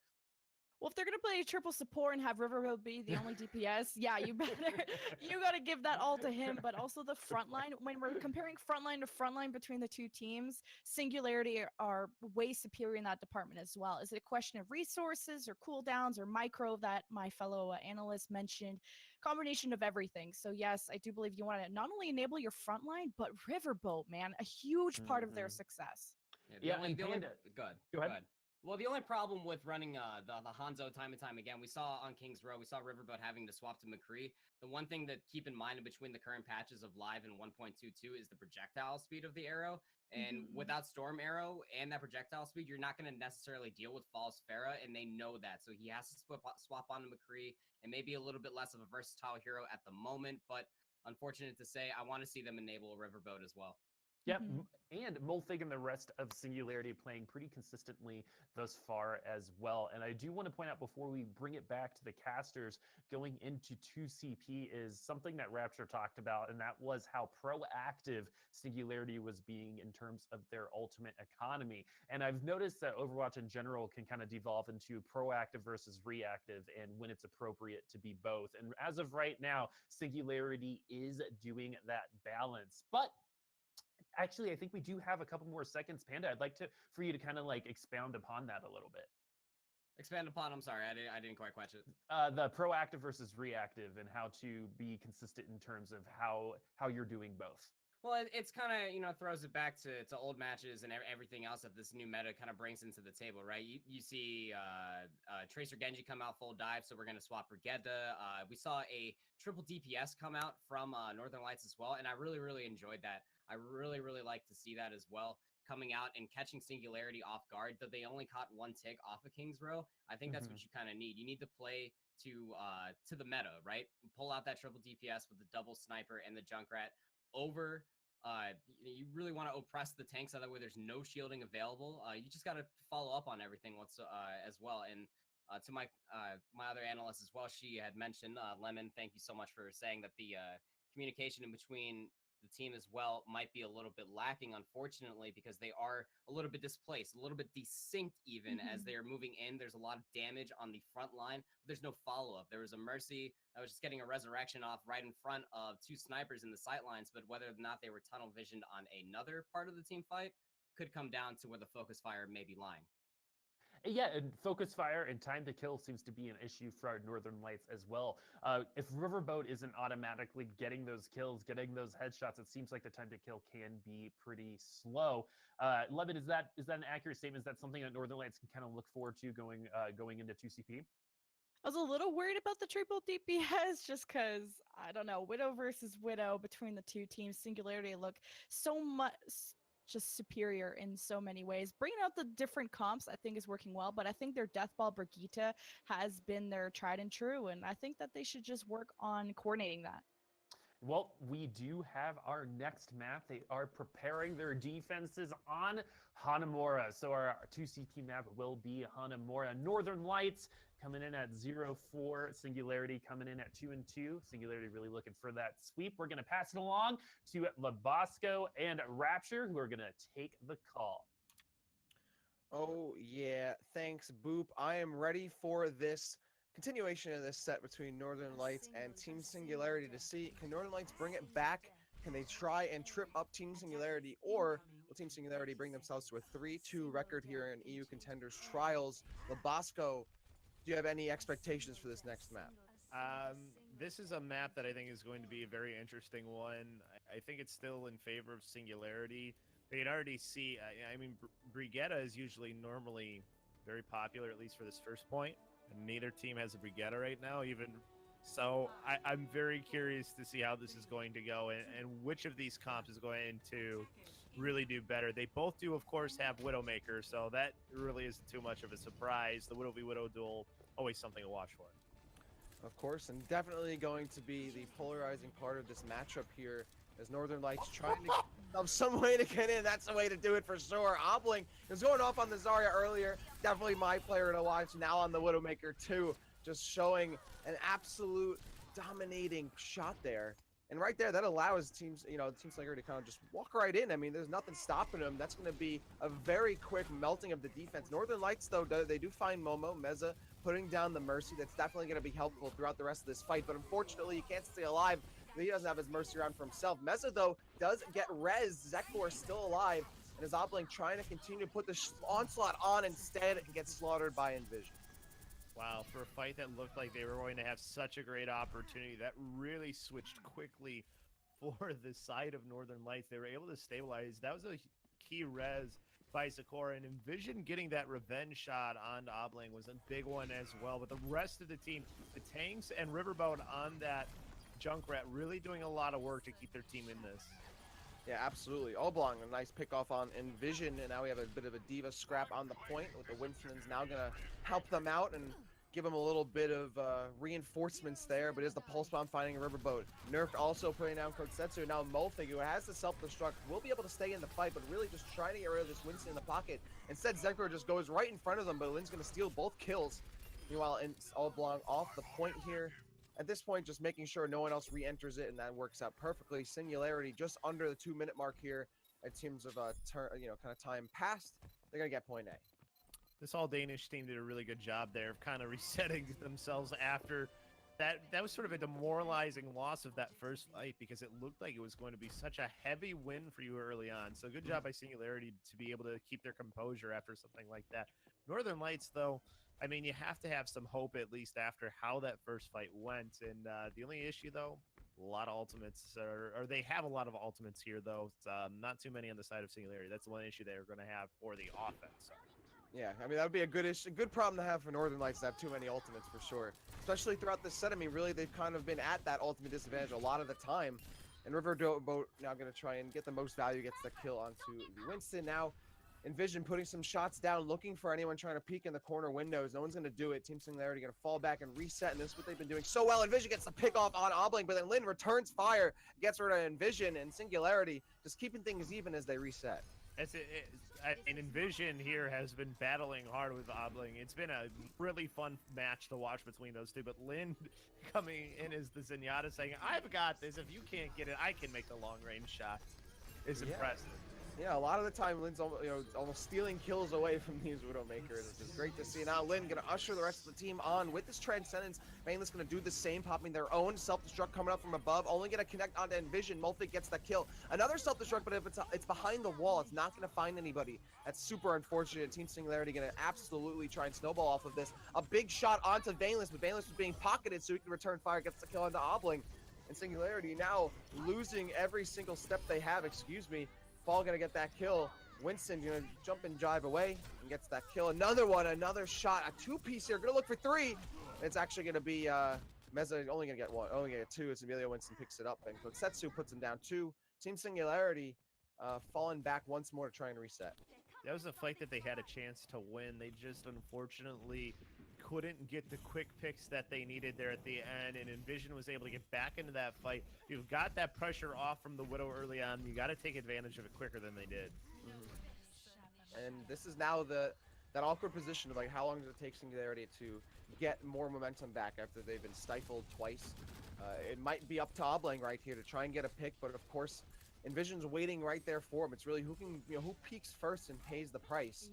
Well, if they're gonna play triple support and have Riverboat be the only DPS, yeah, you gotta give that all to him. But also the front line. When we're comparing frontline to frontline between the two teams, Singularity are way superior in that department as well. Is it a question of resources or cooldowns or micro that my fellow analyst mentioned? Combination of everything. So yes, I do believe you want to not only enable your front line, but Riverboat, man, a huge part of their success. Yeah, and Panda. Good. Go ahead. Well, the only problem with running the Hanzo time and time again, we saw on King's Row, we saw Riverboat having to swap to McCree. The one thing to keep in mind in between the current patches of Live and 1.22 is the projectile speed of the arrow. And without Storm Arrow and that projectile speed, you're not going to necessarily deal with False Pharah, and they know that. So he has to swap on to McCree, and maybe a little bit less of a versatile hero at the moment. But unfortunate to say, I want to see them enable a Riverboat as well. Yep, and Molfig and the rest of Singularity playing pretty consistently thus far as well. And I do want to point out before we bring it back to the casters, going into 2CP is something that Rapture talked about, and that was how proactive Singularity was being in terms of their ultimate economy. And I've noticed that Overwatch in general can kind of devolve into proactive versus reactive, and when it's appropriate to be both. And as of right now, Singularity is doing that balance. But actually, I think we do have a couple more seconds, Panda. I'd like for you to kind of like expound upon that a little bit. Expand upon. I'm sorry, I didn't quite catch it. The proactive versus reactive, and how to be consistent in terms of how you're doing both. Well, it's kind of, throws it back to old matches and everything else that this new meta kind of brings into the table, right? You see Tracer Genji come out full dive, so we're going to swap Brigitte. We saw a triple DPS come out from Northern Lights as well, and I really, really enjoyed that. I really, really like to see that as well, coming out and catching Singularity off guard, though they only caught one tick off of King's Row. I think that's what you kind of need. You need to play to the meta, right? Pull out that triple DPS with the double sniper and the Junkrat over. You really want to oppress the tanks, so that way there's no shielding available. You just got to follow up on everything as well. And to my other analyst as well, she had mentioned, Lemon, thank you so much for saying that the communication in between the team as well might be a little bit lacking, unfortunately, because they are a little bit displaced, a little bit desynced even as they are moving in. There's a lot of damage on the front line, but there's no follow-up. There was a Mercy that was just getting a resurrection off right in front of two snipers in the sight lines, but whether or not they were tunnel visioned on another part of the team fight could come down to where the focus fire may be lying. Yeah, and focus fire and time to kill seems to be an issue for our Northern Lights as well. If Riverboat isn't automatically getting those kills, getting those headshots, it seems like the time to kill can be pretty slow. Lemon, is that an accurate statement? Is that something that Northern Lights can kind of look forward to going into 2CP? I was a little worried about the triple DPS just because, I don't know, Widow versus Widow between the two teams. Singularity look so much just superior in so many ways. Bringing out the different comps, I think, is working well, but I think their Deathball Brigitte has been their tried and true, and I think that they should just work on coordinating that. Well, we do have our next map. They are preparing their defenses on Hanamura. So our 2CT map will be Hanamura. Northern Lights coming in at 0-4. Singularity coming in at 2-2. Singularity really looking for that sweep. We're going to pass it along to Labasco and Rapture, who are going to take the call. Oh, yeah. Thanks, Boop. I am ready for this continuation of this set between Northern Lights and Team Singularity to see, can Northern Lights bring it back? Can they try and trip up Team Singularity, or will Team Singularity bring themselves to a 3-2 record here in EU Contenders Trials? Labasco, do you have any expectations for this next map? This is a map that I think is going to be a very interesting one. I think it's still in favor of Singularity. You can already see, I mean, Brigetta is usually normally very popular, at least for this first point. And neither team has a Brigetta right now, even. So I'm very curious to see how this is going to go and which of these comps is going to really do better. They both do, of course, have Widowmaker, so that really isn't too much of a surprise. The Widow v Widow duel, always something to watch for. Of course, and definitely going to be the polarizing part of this matchup here, as Northern Lights trying to of some way to get in. That's the way to do it for sure. Obling was going off on the Zarya earlier. Definitely my player to watch. Now on the Widowmaker too. Just showing an absolute dominating shot there. And right there, that allows teams, Team Singularity to kind of just walk right in. I mean, there's nothing stopping them. That's going to be a very quick melting of the defense. Northern Lights, though, they do find Momo, Meza, putting down the Mercy. That's definitely going to be helpful throughout the rest of this fight. But unfortunately, he can't stay alive. He doesn't have his Mercy around for himself. Meza, though, does get res. Zekor is still alive. And is Obling trying to continue to put the onslaught on, instead gets slaughtered by Envision. Wow, for a fight that looked like they were going to have such a great opportunity, that really switched quickly for the side of Northern Lights. They were able to stabilize. That was a key res by Sakura, and Envision getting that revenge shot on Obling was a big one as well. But the rest of the team, the tanks and Riverboat on that Junkrat, really doing a lot of work to keep their team in this. Yeah, absolutely. Oblong, a nice pickoff on Envision, and now we have a bit of a diva scrap on the point, with the Winston's now going to help them out and give them a little bit of reinforcements there, but is the Pulse Bomb finding a Riverboat. Nerfed also putting down Kosetsu. Now Molfig, who has the self-destruct, will be able to stay in the fight, but really just trying to get rid of this Winston in the pocket. Instead, Zekro just goes right in front of them, but Lynn's going to steal both kills. Meanwhile, Oblong off the point here. At this point, just making sure no one else re-enters it, and that works out perfectly. Singularity just under the 2-minute mark here. In terms of kind of time passed, they're gonna get point A. This all Danish team did a really good job there of kind of resetting themselves after that. That was sort of a demoralizing loss of that first fight, because it looked like it was going to be such a heavy win for you early on. So good job by Singularity to be able to keep their composure after something like that. Northern Lights, though, I mean, you have to have some hope at least after how that first fight went. And the only issue, though, a lot of ultimates, or they have a lot of ultimates here, though. It's, not too many on the side of Singularity. That's the one issue they're going to have for the offense. So. Yeah, I mean, that would be a good problem to have for Northern Lights, to have too many ultimates for sure. Especially throughout this set. I mean, really, they've kind of been at that ultimate disadvantage a lot of the time. And Riverboat now going to try and get the most value, gets the kill onto Winston. Now, Envision putting some shots down, looking for anyone trying to peek in the corner windows. No one's going to do it. Team Singularity going to fall back and reset, and this is what they've been doing so well. Envision gets the pick off on Obling, but then Lin returns fire, gets rid of Envision, and Singularity just keeping things even as they reset. And Envision here has been battling hard with Obling. It's been a really fun match to watch between those two, but Lin coming in as the Zenyatta saying, I've got this. If you can't get it, I can make the long-range shot. Is impressive. Yeah, a lot of the time, Lynn's almost stealing kills away from these Widowmakers, which is great to see. Now, Lynn going to usher the rest of the team on with this Transcendence. Mainland's going to do the same, popping their own self-destruct coming up from above. Only going to connect onto Envision. Molfig gets the kill. Another self-destruct, but if it's behind the wall, it's not going to find anybody. That's super unfortunate. Team Singularity going to absolutely try and snowball off of this. A big shot onto Vainless, but Vainless was being pocketed, so he can return fire, gets the kill onto Obling. And Singularity now losing every single step they have, Fall gonna get that kill. Winston gonna jump and drive away and gets that kill. Another one, another shot, a two-piece here. Gonna look for three. It's actually gonna be Meza only gonna get one, only gonna get two. It's Emilio Winston picks it up, and Kosetsu puts him down two. Team Singularity falling back once more to try and reset. That was a fight that they had a chance to win. They just unfortunately couldn't get the quick picks that they needed there at the end, and Envision was able to get back into that fight. You've got that pressure off from the Widow early on. You got to take advantage of it quicker than they did. And this is now that awkward position of like how long does it take Singularity to get more momentum back after they've been stifled twice. It might be up to Obling right here to try and get a pick, but of course Envision's waiting right there for him. It's really who can, who peaks first and pays the price.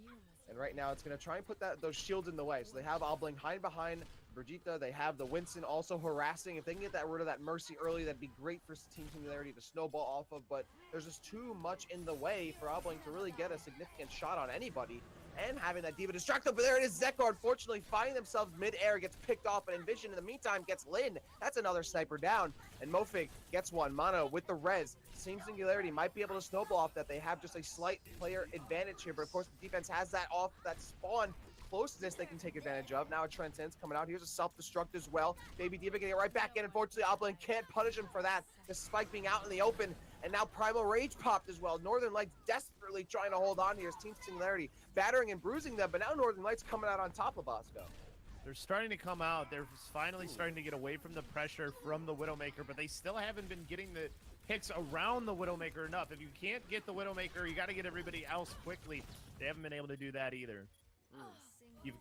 And right now it's going to try and put those shields in the way. So they have Obling hiding behind Brigitte. They have the Winston also harassing. If they can get rid of that Mercy early, that'd be great for Team Singularity to snowball off of. But there's just too much in the way for Obling to really get a significant shot on anybody. And having that Diva distracted, but there it is. Zekor, unfortunately, finding themselves mid-air, gets picked off, and Envision in the meantime gets Lin. That's another sniper down, and Mofig gets one. Mono with the res. Team Singularity might be able to snowball off that. They have just a slight player advantage here, but of course the defense has that off that spawn closeness they can take advantage of. Now a Transcendence coming out. Here's a self-destruct as well. Baby Diva getting it right back in. Unfortunately, Obling can't punish him for that. The spike being out in the open. And now Primal Rage popped as well. Northern Lights desperately trying to hold on here as Team Singularity battering and bruising them. But now Northern Lights coming out on top of Bosco. They're starting to come out. They're finally starting to get away from the pressure from the Widowmaker, but they still haven't been getting the hits around the Widowmaker enough. If you can't get the Widowmaker, you got to get everybody else quickly. They haven't been able to do that either. You've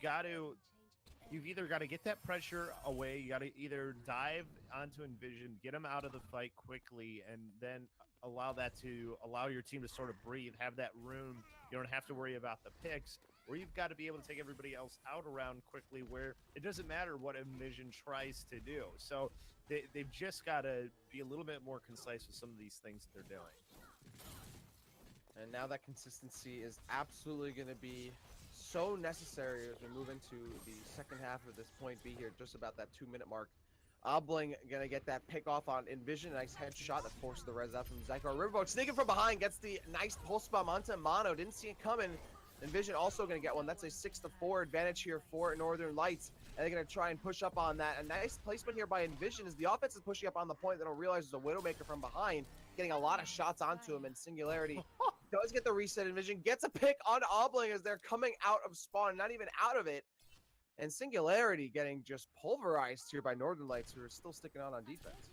either got to get that pressure away, you got to either dive onto Envision, get them out of the fight quickly, and then allow your team to sort of breathe, have that room. You don't have to worry about the picks, or you've got to be able to take everybody else out around quickly where it doesn't matter what Envision tries to do. So they've just got to be a little bit more concise with some of these things that they're doing. And now that consistency is absolutely going to be so necessary as we move into the second half of this point B here, just about that 2-minute mark. Obling gonna get that pick off on Envision. Nice headshot that forced the res out from Zyko. Riverboat sneaking from behind, gets the nice pulse bomb onto Mono. Didn't see it coming. Envision also gonna get one. That's a 6-4 advantage here for Northern Lights. And they're gonna try and push up on that. A nice placement here by Envision as the offense is pushing up on the point. They don't realize there's a Widowmaker from behind, getting a lot of shots onto him, and Singularity does get the reset. Envision gets a pick on Obling as they're coming out of spawn, not even out of it. And Singularity getting just pulverized here by Northern Lights, who are still sticking out on defense.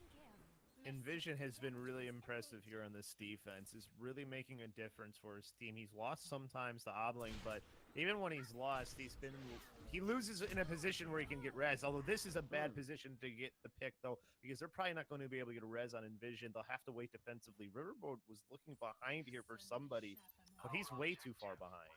Envision has been really impressive here on this defense. Is really making a difference for his team. He's lost sometimes to Obling, but even when he's lost, he loses in a position where he can get res. Although this is a bad position to get the pick, though, because they're probably not going to be able to get a res on Envision. They'll have to wait defensively. Riverboat was looking behind here for somebody, but he's way too far behind.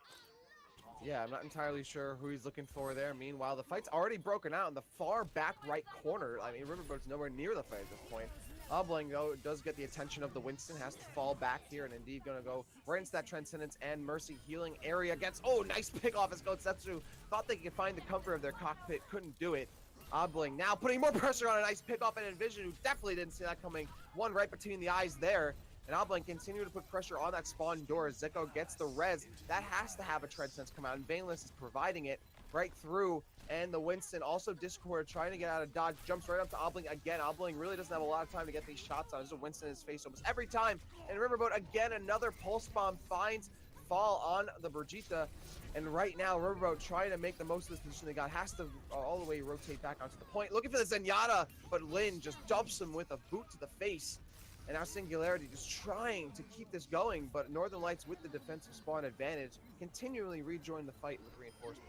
Yeah, I'm not entirely sure who he's looking for there. Meanwhile, the fight's already broken out in the far back right corner. I mean, Riverboat's nowhere near the fight at this point. Obling, though, does get the attention of the Winston, has to fall back here, and indeed going to go right into that Transcendence and Mercy healing area. Gets, nice pick off as Gotsetsu. Thought they could find the comfort of their cockpit, couldn't do it. Obling now putting more pressure on a nice pick off and Envision, who definitely didn't see that coming. One right between the eyes there. And Obling continue to put pressure on that spawn door as Zeko gets the res. That has to have a Transcendence come out, and Vaneless is providing it right through. And the Winston, also Discord, trying to get out of dodge, jumps right up to Obling again. Obling really doesn't have a lot of time to get these shots on. There's a Winston in his face almost every time. And Riverboat, again, another pulse bomb finds fall on the Brigitte. And right now, Riverboat trying to make the most of this position they got. Has to all the way rotate back onto the point. Looking for the Zenyatta, but Lin just dumps him with a boot to the face. And now Singularity just trying to keep this going, but Northern Lights with the defensive spawn advantage continually rejoin the fight with reinforcements.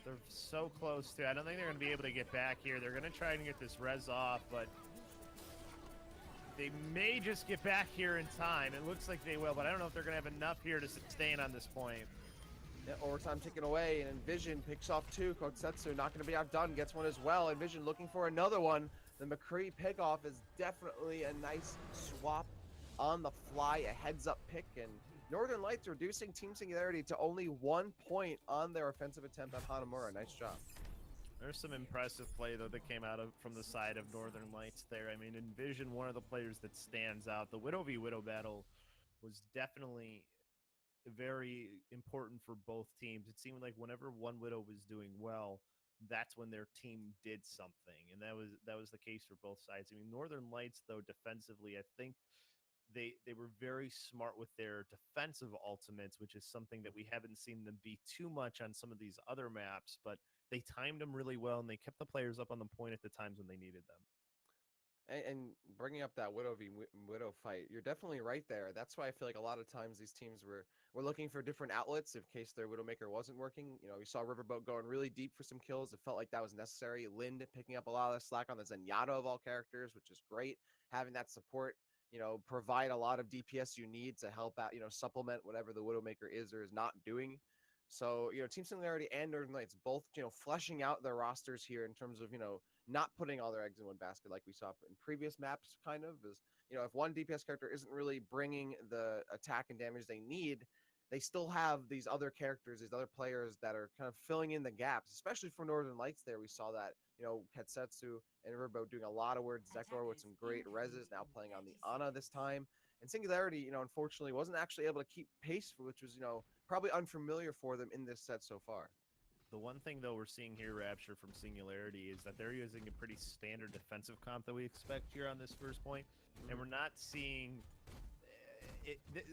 They're so close to. I don't think they're going to be able to get back here. They're going to try and get this res off, but they may just get back here in time. It looks like they will, but I don't know if they're going to have enough here to sustain on this point. Yeah, overtime ticking away, and Envision picks off two. Kotsetsu not going to be outdone, gets one as well. Envision looking for another one. The McCree pickoff is definitely a nice swap on the fly, a heads-up pick, and Northern Lights reducing Team Singularity to only 1 point on their offensive attempt on Hanamura. Nice job. There's some impressive play, though, that came out from the side of Northern Lights there. I mean, Envision, one of the players that stands out. The Widow v. Widow battle was definitely very important for both teams. It seemed like whenever one Widow was doing well, that's when their team did something, and that was the case for both sides. I mean, Northern Lights, though, defensively, I think they were very smart with their defensive ultimates, which is something that we haven't seen them be too much on some of these other maps, but they timed them really well and they kept the players up on the point at the times when they needed them. And bringing up that Widow v Widow fight, you're definitely right there. That's why I feel like a lot of times these teams were looking for different outlets in case their Widowmaker wasn't working. You know, we saw Riverboat going really deep for some kills. It felt like that was necessary. Lind picking up a lot of the slack on the Zenyatta of all characters, which is great. Having that support, you know, provide a lot of DPS you need to help out, you know, supplement whatever the Widowmaker is or is not doing. So, you know, Team Singularity and Northern Lights both, you know, fleshing out their rosters here in terms of, you know, not putting all their eggs in one basket like we saw in previous maps, kind of. Is, you know, if one DPS character isn't really bringing the attack and damage they need, they still have these other characters, these other players that are kind of filling in the gaps, especially for Northern Lights there. We saw that, you know, Ketsetsu and Riverboat doing a lot of work. Zekor with some great reses, now playing on the Ana this time. And Singularity, you know, unfortunately wasn't actually able to keep pace, which was, you know, probably unfamiliar for them in this set so far. The one thing, though, we're seeing here, Rapture, from Singularity is that they're using a pretty standard defensive comp that we expect here on this first point, and we're not seeing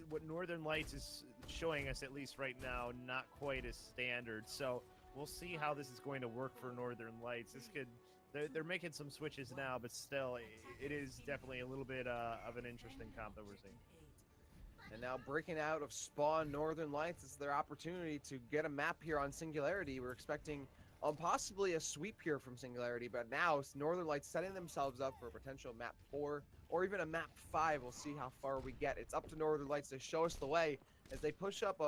what Northern Lights is showing us, at least right now, not quite as standard. So we'll see how this is going to work for Northern Lights. This could they're making some switches now, but still, it is definitely a little bit of an interesting comp that we're seeing. And now breaking out of Spawn Northern Lights, it's their opportunity to get a map here on Singularity. We're expecting possibly a sweep here from Singularity, but now it's Northern Lights setting themselves up for a potential map 4 or even a map 5. We'll see how far we get. It's up to Northern Lights to show us the way as they push up,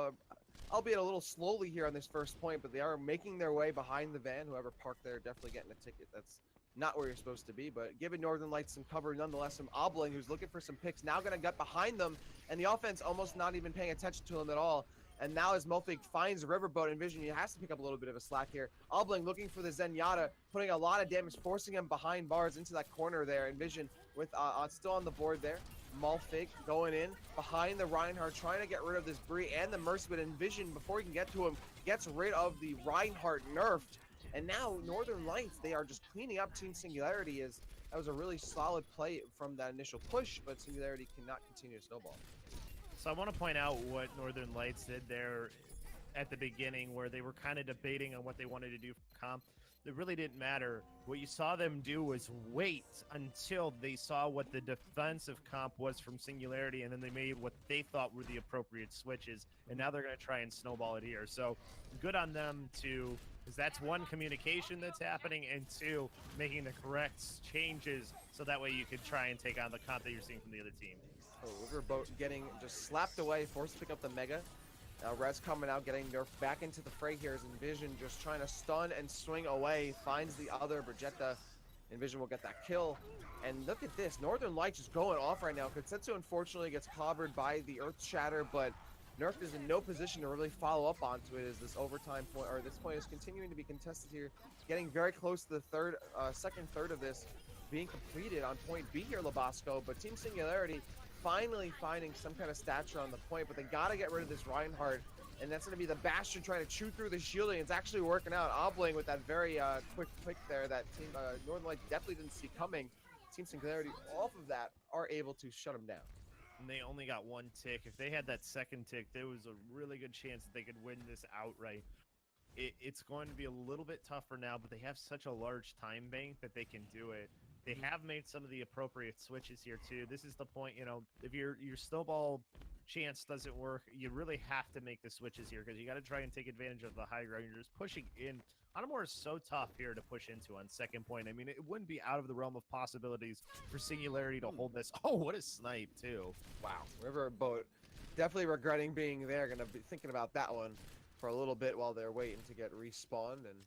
albeit a little slowly here on this first point, but they are making their way behind the van. Whoever parked there definitely getting a ticket. That's not where you're supposed to be, but giving Northern Lights some cover nonetheless. From Obling, who's looking for some picks, now going to get behind them, and the offense almost not even paying attention to him at all. And now as Mulfig finds Riverboat and Vision, he has to pick up a little bit of a slack here. Obling looking for the Zenyatta, putting a lot of damage, forcing him behind bars into that corner there. And Vision with still on the board there. Mulfig going in behind the Reinhardt, trying to get rid of this Bree and the Mercy, but Vision, before he can get to him, gets rid of the Reinhardt nerfed. And now Northern Lights, they are just cleaning up Team Singularity. As that was a really solid play from that initial push, but Singularity cannot continue to snowball. So I want to point out what Northern Lights did there at the beginning, where they were kind of debating on what they wanted to do for comp. It really didn't matter. What you saw them do was wait until they saw what the defensive comp was from Singularity, and then they made what they thought were the appropriate switches, and now they're going to try and snowball it here. So good on them to, because that's one, communication that's happening, and two, making the correct changes so that way you could try and take on the comp that you're seeing from the other team. Oh, Riverboat getting just slapped away, forced to pick up the Mega. Now Rez coming out, getting nerfed back into the fray here as Envision just trying to stun and swing away, finds the other Brigitte. Envision will get that kill. And look at this, Northern Lights just going off right now. Ketsetsu unfortunately gets clobbered by the Earth Shatter, but Nerf is in no position to really follow up onto it as this overtime point, or this point is continuing to be contested here, getting very close to the second third of this being completed on point B here, Labasco, but Team Singularity finally finding some kind of stature on the point, but they got to get rid of this Reinhardt, and that's going to be the Bastion trying to chew through the shielding. It's actually working out. Obling with that very quick pick there that Team Northern Lights definitely didn't see coming. Team Singularity off of that are able to shut him down. And they only got one tick. If they had that second tick, there was a really good chance that they could win this outright. It's going to be a little bit tougher now, but they have such a large time bank that they can do it. They have made some of the appropriate switches here too. This is the point, you know, if your snowball chance doesn't work, you really have to make the switches here because you got to try and take advantage of the high ground. You're just pushing in. Anamor is so tough here to push into on second point. I mean, it wouldn't be out of the realm of possibilities for Singularity to hold this. Oh, what a snipe too. Wow. Riverboat definitely regretting being there. Gonna be thinking about that one for a little bit while they're waiting to get respawned. And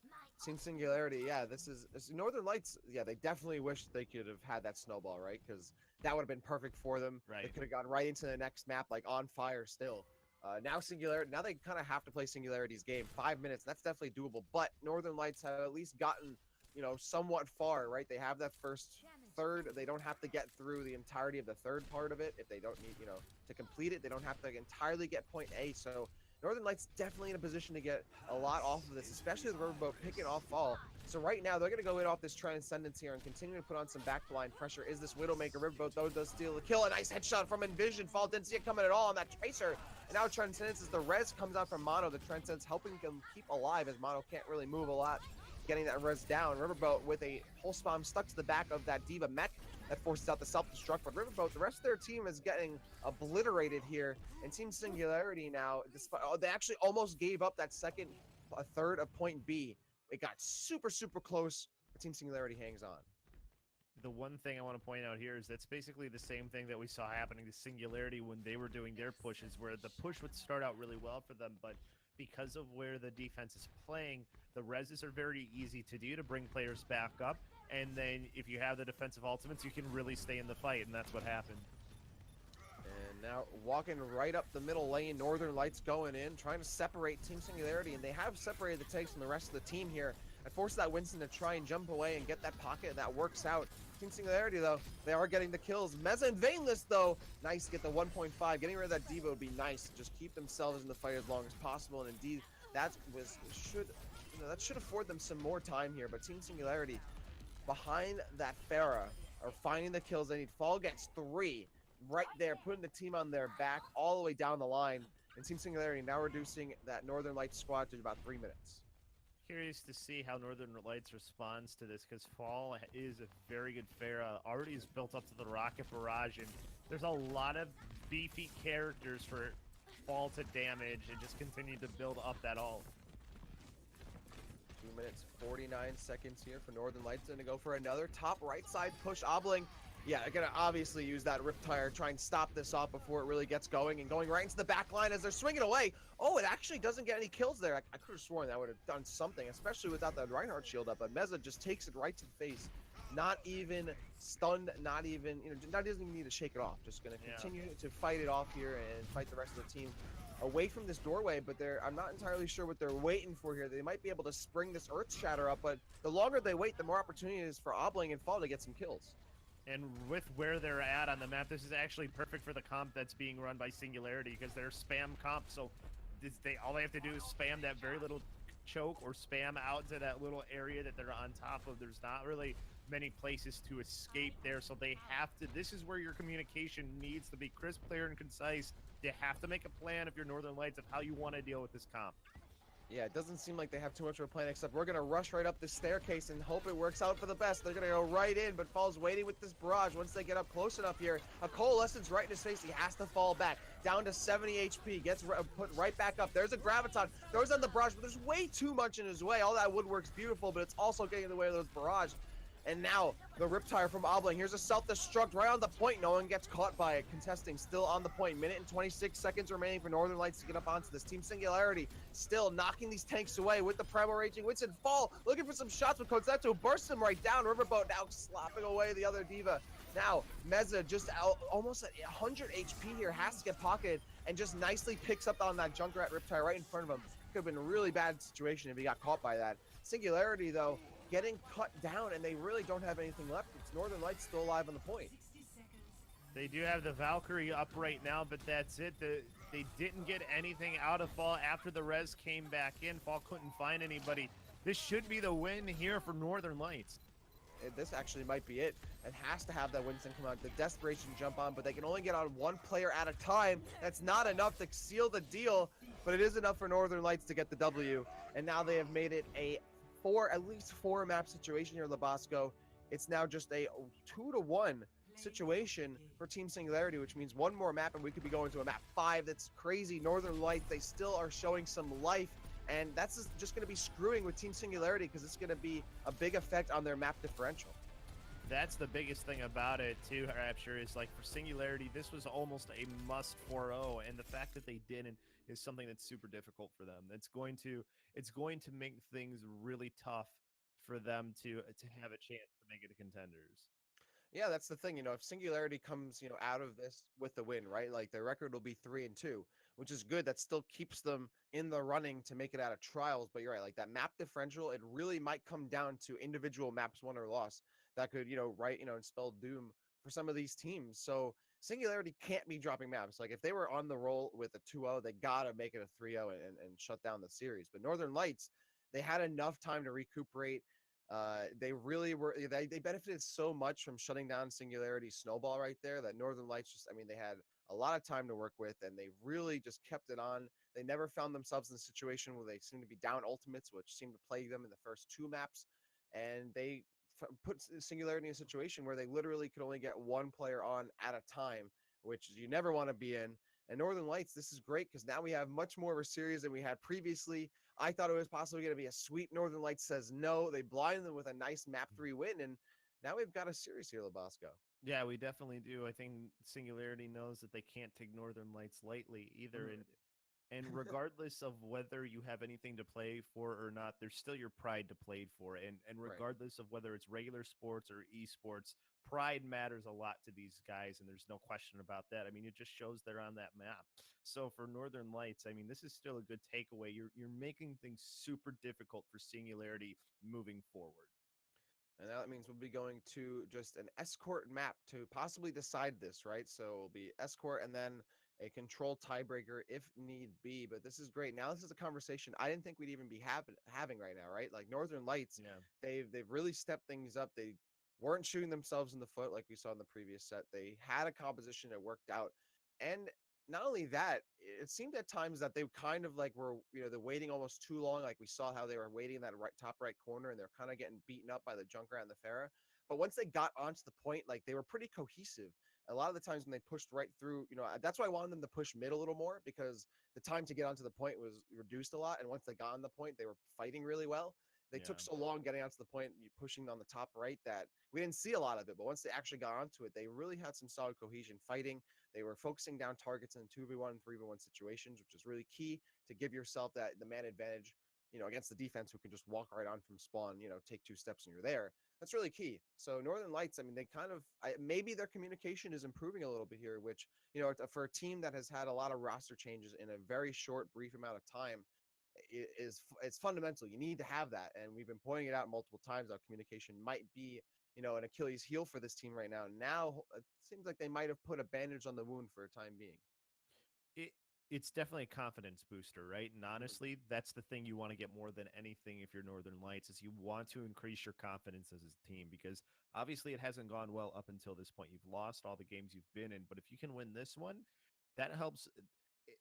Team Singularity, yeah, this is Northern Lights. Yeah, they definitely wish they could have had that snowball, right? Because that would have been perfect for them. Right. They could have gone right into the next map, like on fire still. Now Singularity, now they kind of have to play Singularity's game. 5 minutes, that's definitely doable. But Northern Lights have at least gotten, you know, somewhat far, right? They have that first third. They don't have to get through the entirety of the third part of it if they don't need, you know, to complete it. They don't have to entirely get point A. So Northern Lights definitely in a position to get a lot off of this, especially with Riverboat picking off Fall. So right now, they're going to go in off this Transcendence here and continue to put on some backline pressure. Is this Widowmaker? Riverboat, though, does steal the kill. A nice headshot from Envision. Fall didn't see it coming at all on that Tracer. And now Transcendence, as the res comes out from Mono, the Transcendence helping them keep alive as Mono can't really move a lot, getting that res down. Riverboat with a pulse bomb stuck to the back of that D.Va mech that forces out the self-destruct. But Riverboat, the rest of their team is getting obliterated here. And Team Singularity now, despite, they actually almost gave up that a third of point B. It got super, super close, but Team Singularity hangs on. The one thing I want to point out here is that's basically the same thing that we saw happening to Singularity when they were doing their pushes, where the push would start out really well for them, but because of where the defense is playing, the reses are very easy to do to bring players back up, and then if you have the defensive ultimates, you can really stay in the fight, and that's what happened. And now walking right up the middle lane, Northern Lights going in, trying to separate Team Singularity, and they have separated the takes from the rest of the team here and force that Winston to try and jump away and get that pocket, and that works out. Team Singularity, though, they are getting the kills. Meza and Vainless, though, nice to get the 1.5. Getting rid of that D.Va would be nice. Just keep themselves in the fight as long as possible, and indeed, that should afford them some more time here. But Team Singularity, behind that Pharah, are finding the kills they need. Fall gets 3 right there, putting the team on their back all the way down the line. And Team Singularity now reducing that Northern Lights squad to about 3 minutes. Curious to see how Northern Lights responds to this, because Fall is a very good Pharah, already is built up to the rocket barrage, and there's a lot of beefy characters for Fall to damage and just continue to build up that ult. 2 minutes, 49 seconds here for Northern Lights. Going to go for another top right side push. Obling, yeah, they're going to obviously use that Riptire, try and stop this off before it really gets going, and going right into the back line as they're swinging away. Oh, it actually doesn't get any kills there. I could have sworn that would have done something, especially without that Reinhardt shield up, but Meza just takes it right to the face. Not even stunned, not even, doesn't even need to shake it off. Just going to continue to fight it off here and fight the rest of the team away from this doorway, but I'm not entirely sure what they're waiting for here. They might be able to spring this Earth Shatter up, but the longer they wait, the more opportunity it is for Obling and Fall to get some kills. And with where they're at on the map, this is actually perfect for the comp that's being run by Singularity, because they're spam comp, so all they have to do is spam that very little choke or spam out to that little area that they're on top of. There's not really many places to escape there, so they have to, this is where your communication needs to be crisp, clear, and concise. You have to make a plan if you're Northern Lights of how you want to deal with this comp. Yeah, it doesn't seem like they have too much of a plan, except we're going to rush right up this staircase and hope it works out for the best. They're going to go right in, but Fall's waiting with this barrage. Once they get up close enough here, a Coalescence right in his face. He has to fall back. Down to 70 HP. Gets put right back up. There's a Graviton. Throws on the barrage, but there's way too much in his way. All that woodwork's beautiful, but it's also getting in the way of those barrage. And now the Riptire from Obling. Here's a self-destruct right on the point. No one gets caught by it. Contesting still on the point. Minute and 26 seconds remaining for Northern Lights to get up onto this. Team Singularity still knocking these tanks away with the Primal Raging Winston. Fall looking for some shots with Concepto. Bursts him right down. Riverboat now slapping away the other D.Va. Now Meza just out almost at 100 HP here. Has to get pocketed and just nicely picks up on that Junkrat Riptire right in front of him. Could have been a really bad situation if he got caught by that. Singularity, though, getting cut down, and they really don't have anything left. It's Northern Lights still alive on the point. They do have the Valkyrie up right now, but that's it. They didn't get anything out of Fall after the res came back in. Fall couldn't find anybody. This should be the win here for Northern Lights. This actually might be it. It has to have that Winston come out, the desperation jump on, but they can only get on one player at a time. That's not enough to seal the deal, but it is enough for Northern Lights to get the W. And now they have made it at least four map situation here in Labasco. It's now just a 2-1 situation for Team Singularity, which means one more map and we could be going to a map 5. That's crazy. Northern Lights, they still are showing some life, and that's just going to be screwing with Team Singularity because it's going to be a big effect on their map differential. That's the biggest thing about it too, Rapture, is like for Singularity, this was almost a must 4-0, and the fact that they didn't is something that's super difficult for them. It's going to make things really tough for them to have a chance to make it to Contenders. Yeah, that's the thing. If Singularity comes, out of this with the win, right? Like their record will be 3-2, which is good. That still keeps them in the running to make it out of trials. But you're right, like that map differential, it really might come down to individual maps won or lost that could, and spell doom for some of these teams. So Singularity can't be dropping maps. Like if they were on the roll with a 2-0, they gotta make it a 3-0 and shut down the series. But Northern Lights, they had enough time to recuperate. They really were they benefited so much from shutting down Singularity Snowball right there that Northern Lights just, I mean, they had a lot of time to work with, and they really just kept it on. They never found themselves in a situation where they seemed to be down ultimates, which seemed to plague them in the first two maps. And they put Singularity in a situation where they literally could only get one player on at a time, which you never want to be in. And Northern Lights, this is great because now we have much more of a series than we had previously. I thought it was possibly going to be a sweep. Northern Lights says no. They blind them with a nice map 3 win, and now we've got a series here, Labasco. Yeah, we definitely do. I think Singularity knows that they can't take Northern Lights lightly either. And regardless of whether you have anything to play for or not, there's still your pride to play for. And Right. regardless of whether it's regular sports or esports, pride matters a lot to these guys, and there's no question about that. I mean, it just shows they're on that map. So for Northern Lights, I mean, this is still a good takeaway. You're making things super difficult for Singularity moving forward. And that means we'll be going to just an escort map to possibly decide this, right? So it'll be escort and then a control tiebreaker if need be. But this is great. Now this is a conversation I didn't think we'd even be having right now, right? Like Northern Lights, Yeah. they've really stepped things up. They weren't shooting themselves in the foot like we saw in the previous set. They had a composition that worked out. And not only that, it seemed at times that they kind of like were, they're waiting almost too long. Like we saw how they were waiting in that top right corner and they're kind of getting beaten up by the Junkrat and the Farah. But once they got onto the point, like they were pretty cohesive. A lot of the times when they pushed right through, that's why I wanted them to push mid a little more because the time to get onto the point was reduced a lot. And once they got on the point, they were fighting really well. They took so long getting onto the point, pushing on the top right, that we didn't see a lot of it. But once they actually got onto it, they really had some solid cohesion fighting. They were focusing down targets in 2v1 and 3v1 situations, which is really key to give yourself the man advantage, against the defense who can just walk right on from spawn, take 2 steps and you're there. That's really key. So Northern Lights, I mean, they kind of maybe their communication is improving a little bit here, which, for a team that has had a lot of roster changes in a very short, brief amount of time, it's fundamental. You need to have that, and we've been pointing it out multiple times. How communication might be, an Achilles heel for this team right now. Now it seems like they might have put a bandage on the wound for a time being. it it's definitely a confidence booster, right? And honestly, that's the thing you want to get more than anything if you're Northern Lights is you want to increase your confidence as a team because obviously it hasn't gone well up until this point. You've lost all the games you've been in, but if you can win this one, that helps.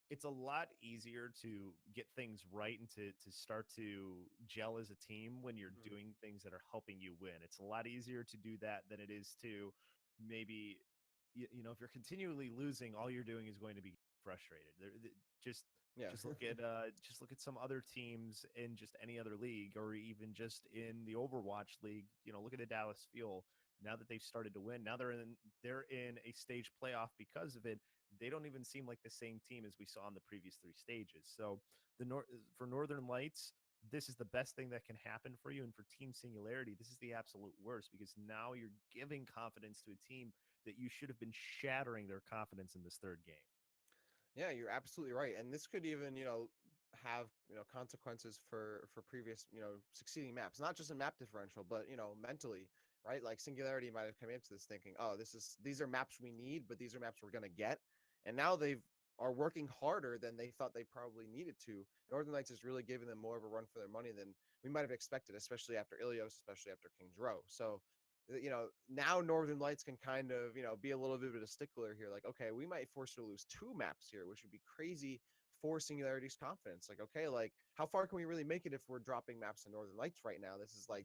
It's a lot easier to get things right and to start to gel as a team when you're doing things that are helping you win. It's a lot easier to do that than it is to maybe if you're continually losing, all you're doing is going to be frustrated. Just Yeah. just look at some other teams in just any other league or even just in the Overwatch league. Look at the Dallas Fuel. Now that they've started to win, now they're in a stage playoff because of it. They don't even seem like the same team as we saw in the previous 3 stages. So for Northern Lights, this is the best thing that can happen for you. And for Team Singularity, this is the absolute worst because now you're giving confidence to a team that you should have been shattering their confidence in this third game. Yeah, you're absolutely right. And this could even, have, consequences for previous, succeeding maps, not just in map differential, but, mentally, right? Like Singularity might have come into this thinking, oh, these are maps we need, but these are maps we're going to get. And now they've are working harder than they thought they probably needed to. Northern Lights is really giving them more of a run for their money than we might have expected, especially after Ilios, especially after King's Row. So, now Northern Lights can kind of, be a little bit of a stickler here. Like, okay, we might force you to lose 2 maps here, which would be crazy for Singularity's confidence. Like, okay, like how far can we really make it if we're dropping maps in Northern Lights right now? This is like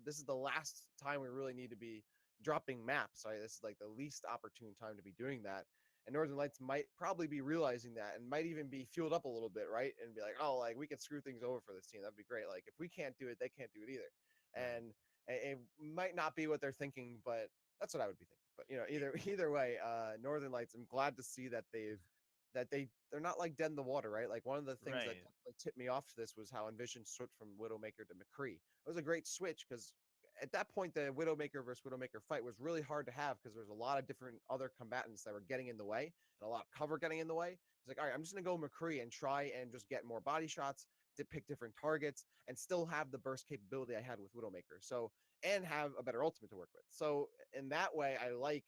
this is the last time we really need to be dropping maps. Right? This is like the least opportune time to be doing that. And Northern Lights might probably be realizing that and might even be fueled up a little bit, right? And be like, oh, like we could screw things over for this team. That'd be great. Like if we can't do it, they can't do it either. Right. And it might not be what they're thinking, but that's what I would be thinking. But either way, Northern Lights, I'm glad to see that they're not like dead in the water, right? Like one of the things that Right. tipped me off to this was how Envision switched from Widowmaker to McCree. It was a great switch because at that point the Widowmaker versus Widowmaker fight was really hard to have because there's a lot of different other combatants that were getting in the way and a lot of cover getting in the way. It's like, all right, I'm just gonna go McCree and try and just get more body shots to pick different targets and still have the burst capability I had with Widowmaker. So and have a better ultimate to work with. So in that way, I like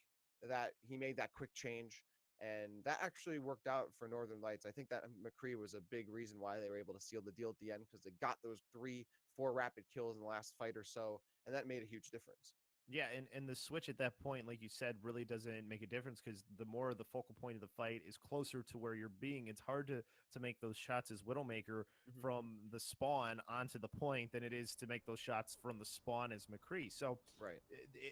that he made that quick change. And that actually worked out for Northern Lights. I think that McCree was a big reason why they were able to seal the deal at the end, because they got those 3-4 rapid kills in the last fight or so, and that made a huge difference. Yeah, and the switch at that point, like you said, really doesn't make a difference because the more the focal point of the fight is closer to where you're being, it's hard to make those shots as Widowmaker from the spawn onto the point than it is to make those shots from the spawn as McCree. So Right.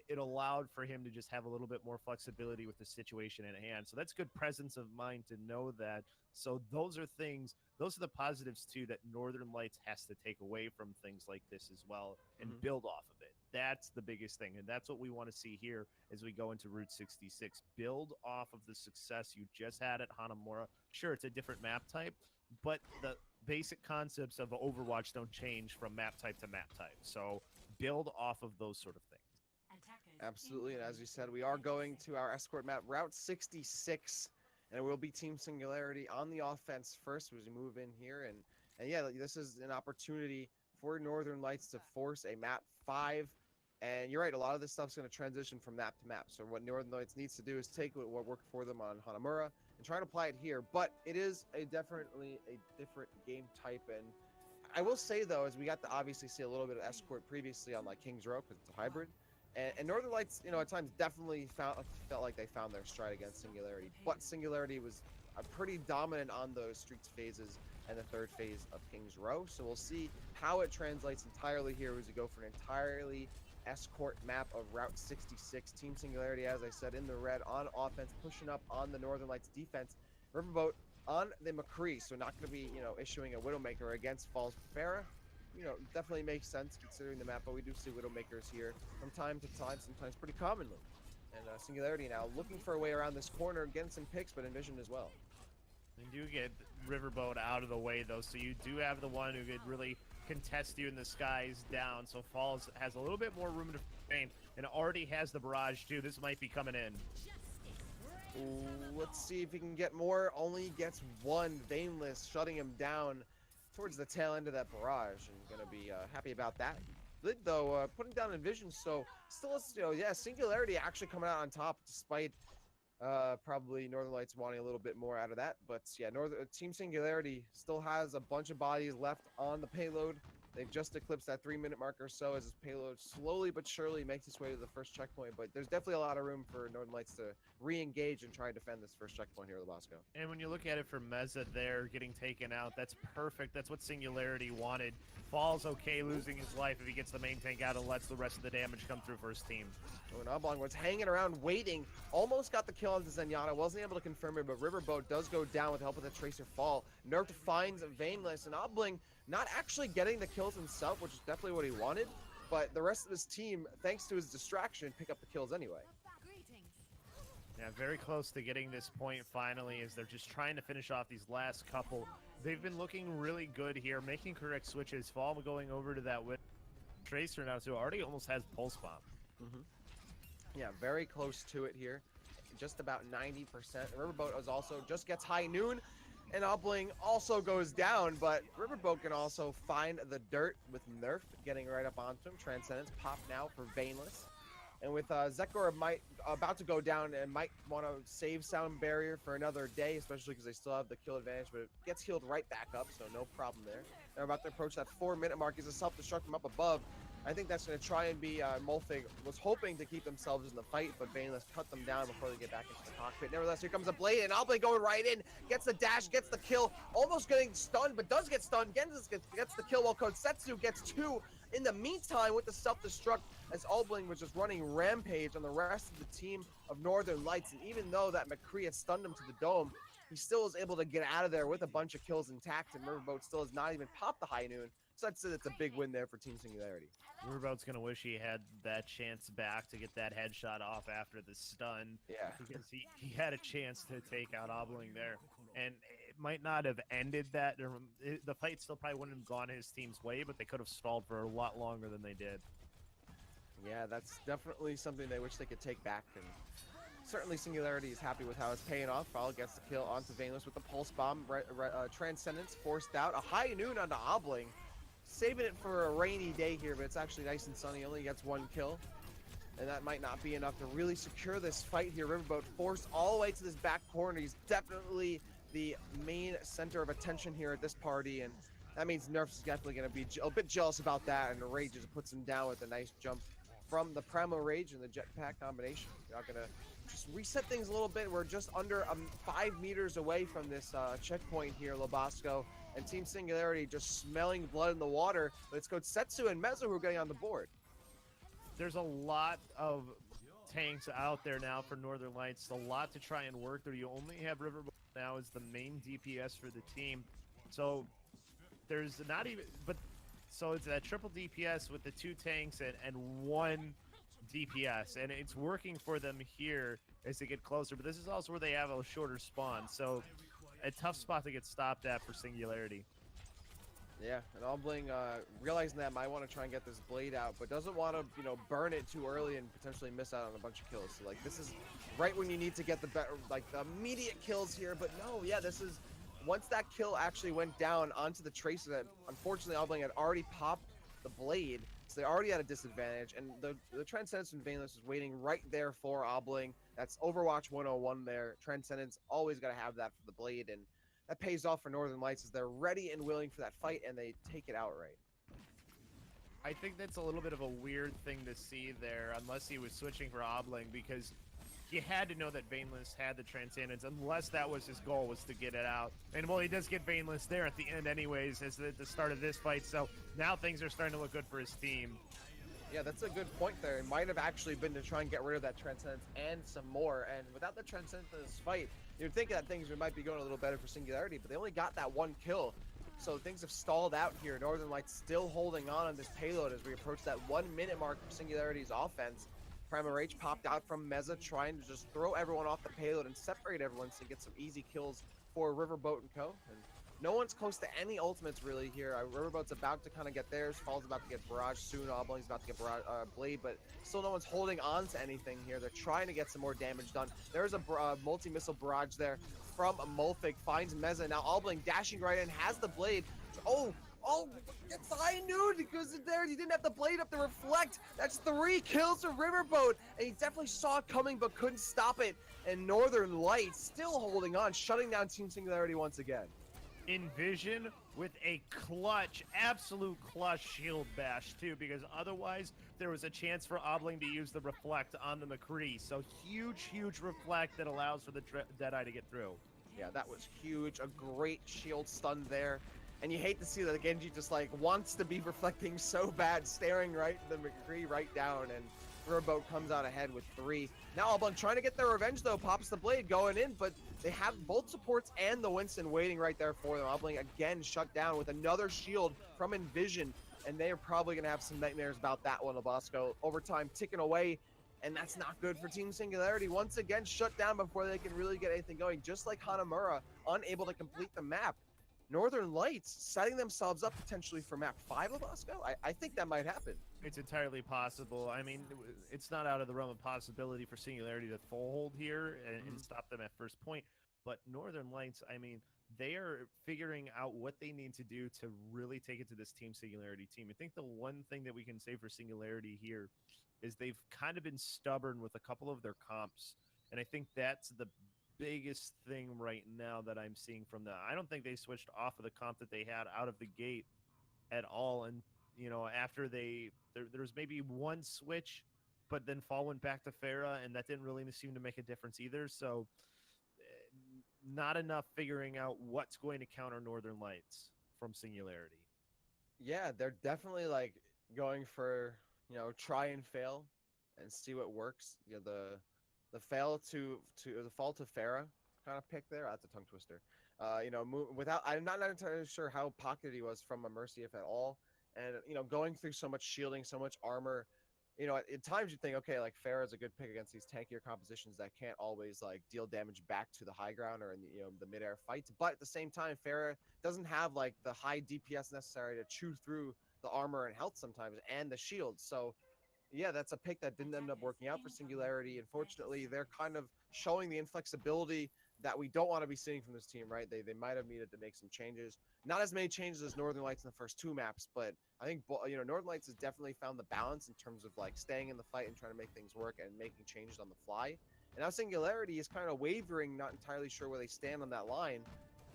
it allowed for him to just have a little bit more flexibility with the situation at hand. So that's good presence of mind to know that. So those are things, those are the positives too that Northern Lights has to take away from things like this as well and build off of it. That's the biggest thing. And that's what we want to see here as we go into Route 66. Build off of the success you just had at Hanamura. Sure, it's a different map type, but the basic concepts of Overwatch don't change from map type to map type. So build off of those sort of things. Absolutely. And as you said, we are going to our escort map, Route 66. And it will be Team Singularity on the offense first as we move in here. And yeah, this is an opportunity for Northern Lights to force a map 5. And you're right, a lot of this stuff's going to transition from map to map. So what Northern Lights needs to do is take what worked for them on Hanamura and try to apply it here. But it is definitely a different game type. And I will say, though, as we got to obviously see a little bit of escort previously on like Kings Row, because it's a hybrid. And Northern Lights, at times definitely felt like they found their stride against Singularity. But Singularity was pretty dominant on those Streaks phases and the third phase of Kings Row. So we'll see how it translates entirely here as we go for an entirely escort map of Route 66. Team Singularity, as I said, in the red on offense, pushing up on the Northern Lights defense. Riverboat on the McCree, so not going to be, issuing a Widowmaker against Falls Farah. Definitely makes sense considering the map, but we do see Widowmakers here from time to time, sometimes pretty commonly. And Singularity now looking for a way around this corner, getting some picks, but Envision as well. You do get Riverboat out of the way, though, so you do have the one who could really contest you in the skies down. So Falls has a little bit more room to feint, and already has the barrage, too. This might be coming in. Ooh, let's see if he can get more. Only gets one. Vainless shutting him down towards the tail end of that barrage, and gonna be happy about that. Good though, putting down Envision. So still, Singularity actually coming out on top despite probably Northern Lights wanting a little bit more out of that. But yeah, Team Singularity still has a bunch of bodies left on the payload. They've just eclipsed that 3-minute mark or so as this payload slowly but surely makes its way to the first checkpoint. But there's definitely a lot of room for Northern Lights to re-engage and try and defend this first checkpoint here at Labasco. And when you look at it for Meza there getting taken out, that's perfect. That's what Singularity wanted. Falls okay losing his life if he gets the main tank out and lets the rest of the damage come through for his team. Oh, and Oblong was hanging around waiting. Almost got the kill onto Zenyatta. Wasn't able to confirm it, but Riverboat does go down with the help of the Tracer fall. Nerf finds Vainless, and Oblong not actually getting the kills himself, which is definitely what he wanted, but the rest of his team, thanks to his distraction, pick up the kills anyway. Yeah, very close to getting this point finally as they're just trying to finish off these last couple. They've been looking really good here, making correct switches. Fall going over to that Tracer now, too. Already almost has Pulse Bomb. Yeah, very close to it here. Just about 90%. Riverboat is also just gets High Noon, and Oblong also goes down, but Riverboat can also find the dirt with Nerf getting right up onto him. Transcendence pop now for Vainless. And with Zekor about to go down and might want to save Sound Barrier for another day, especially because they still have the kill advantage, but it gets healed right back up, so no problem there. They're about to approach that 4-minute mark as a self-destruct from up above. I think that's going to try and be Molfig was hoping to keep themselves in the fight, but Vainless cut them down before they get back into the cockpit. Nevertheless, here comes a Blade, and Oblong going right in, gets the dash, gets the kill, almost getting stunned, but does get stunned. Gensis gets the kill while Kosetsu gets 2. In the meantime, with the self-destruct, as Oblong was just running rampage on the rest of the team of Northern Lights, and even though that McCree had stunned him to the dome, he still was able to get out of there with a bunch of kills intact, and Riverboat still has not even popped the High Noon. So that's a big win there for Team Singularity. Riverboat's going to wish he had that chance back to get that headshot off after the stun. Yeah. Because he had a chance to take out Oblong there. And it might not have ended that. The fight still probably wouldn't have gone his team's way, but they could have stalled for a lot longer than they did. Yeah, that's definitely something they wish they could take back. And certainly Singularity is happy with how it's paying off. Foul gets the kill onto Vainless with the Pulse Bomb. Transcendence forced out. A High Noon onto Oblong. Saving it for a rainy day here, but it's actually nice and sunny. Only gets 1 kill. and that might not be enough to really secure this fight here. Riverboat forced all the way to this back corner. He's definitely the main center of attention here at this party, and that means Nerf's is definitely going to be a bit jealous about that, and Rage just puts him down with a nice jump from the Primo Rage and the Jetpack combination. You're not going to just reset things a little bit. We're just under 5 meters away from this checkpoint here, Lobosco, and Team Singularity just smelling blood in the water. But it's Setsu and Mezzo who are getting on the board. There's a lot of tanks out there now for Northern Lights. A lot to try and work through. You only have Riverboat now as the main DPS for the team. So there's not even, but so it's that triple DPS with the 2 tanks and 1 DPS, and it's working for them here as they get closer. But this is also where they have a shorter spawn, so a tough spot to get stopped at for Singularity. Yeah, and Albling realizing that might want to try and get this blade out, but doesn't want to, burn it too early and potentially miss out on a bunch of kills. So, like, this is right when you need to get the better, like, the immediate kills here. But no, yeah, this is once that kill actually went down onto the Tracer that unfortunately Albling had already popped the blade, so they already had a disadvantage. And the Transcendence and Veinless is waiting right there for Albling. That's Overwatch 101 there. Transcendence always got to have that for the blade, and that pays off for Northern Lights as they're ready and willing for that fight, and they take it outright. I think that's a little bit of a weird thing to see there, unless he was switching for Obling, because he had to know that Veinless had the Transcendence, unless that was his goal, was to get it out. And, well, he does get Veinless there at the end anyways, as the start of this fight, so now things are starting to look good for his team. Yeah, that's a good point there. It might have actually been to try and get rid of that Transcendence and some more, and without the Transcendence in this fight, you'd think that things might be going a little better for Singularity, but they only got that 1 kill. So things have stalled out here. Northern Lights still holding on this payload as we approach that 1 minute mark for Singularity's offense. Primo Rage popped out from Meza, trying to just throw everyone off the payload and separate everyone so get some easy kills for Riverboat and co. And no one's close to any ultimates really here. Riverboat's about to kind of get theirs. Fall's about to get Barrage soon. Obling's about to get Barrage, Blade, but still no one's holding on to anything here. They're trying to get some more damage done. There's a multi-missile barrage there from Mulfig. Finds Meza. Now Obling dashing right in, has the Blade. Oh, it's high noon because there he didn't have the blade up to reflect. That's 3 kills for Riverboat, and he definitely saw it coming but couldn't stop it. And Northern Lights still holding on, shutting down Team Singularity once again. Envision with a clutch, absolute clutch shield bash too, because otherwise there was a chance for Obling to use the reflect on the McCree. So huge reflect that allows for the Deadeye to get through. Yeah, that was huge. A great shield stun there. And you hate to see that Genji just like wants to be reflecting so bad, staring right the McCree right down, and Riverboat comes out ahead with 3. Now Albling trying to get their revenge though, pops the blade going in, but they have both supports and the Winston waiting right there for them. Albling again shut down with another shield from Envision, and they are probably going to have some nightmares about that one, Lobosco. Overtime ticking away, and that's not good for Team Singularity. Once again shut down before they can really get anything going, just like Hanamura, unable to complete the map. Northern Lights setting themselves up potentially for map 5, Lobosco? I think that might happen. It's entirely possible. I mean, it's not out of the realm of possibility for Singularity to full hold here and stop them at first point. But Northern Lights, I mean, they are figuring out what they need to do to really take it to this Team Singularity team. I think the one thing that we can say for Singularity here is they've kind of been stubborn with a couple of their comps. And I think that's the biggest thing right now that I'm seeing from them. I don't think they switched off of the comp that they had out of the gate at all. And, you know, after there's maybe one switch, but then Fall went back to Farah, and that didn't really seem to make a difference either. So not enough figuring out what's going to counter Northern Lights from Singularity. Yeah, they're definitely like going for, try and fail and see what works. The fail to the fall to Farah kind of pick there. That's a tongue twister. I'm not entirely sure how pocketed he was from a Mercy if at all. And going through so much shielding, so much armor, at times you think, okay, like Farah is a good pick against these tankier compositions that can't always like deal damage back to the high ground or in the midair fights. But at the same time, Farah doesn't have like the high DPS necessary to chew through the armor and health sometimes and the shield. So yeah, that's a pick that didn't end up working out for Singularity. Unfortunately, they're kind of showing the inflexibility that we don't want to be seeing from this team, right? They might have needed to make some changes. Not as many changes as Northern Lights in the first 2 maps, but I think Northern Lights has definitely found the balance in terms of like staying in the fight and trying to make things work and making changes on the fly. And now Singularity is kind of wavering, not entirely sure where they stand on that line.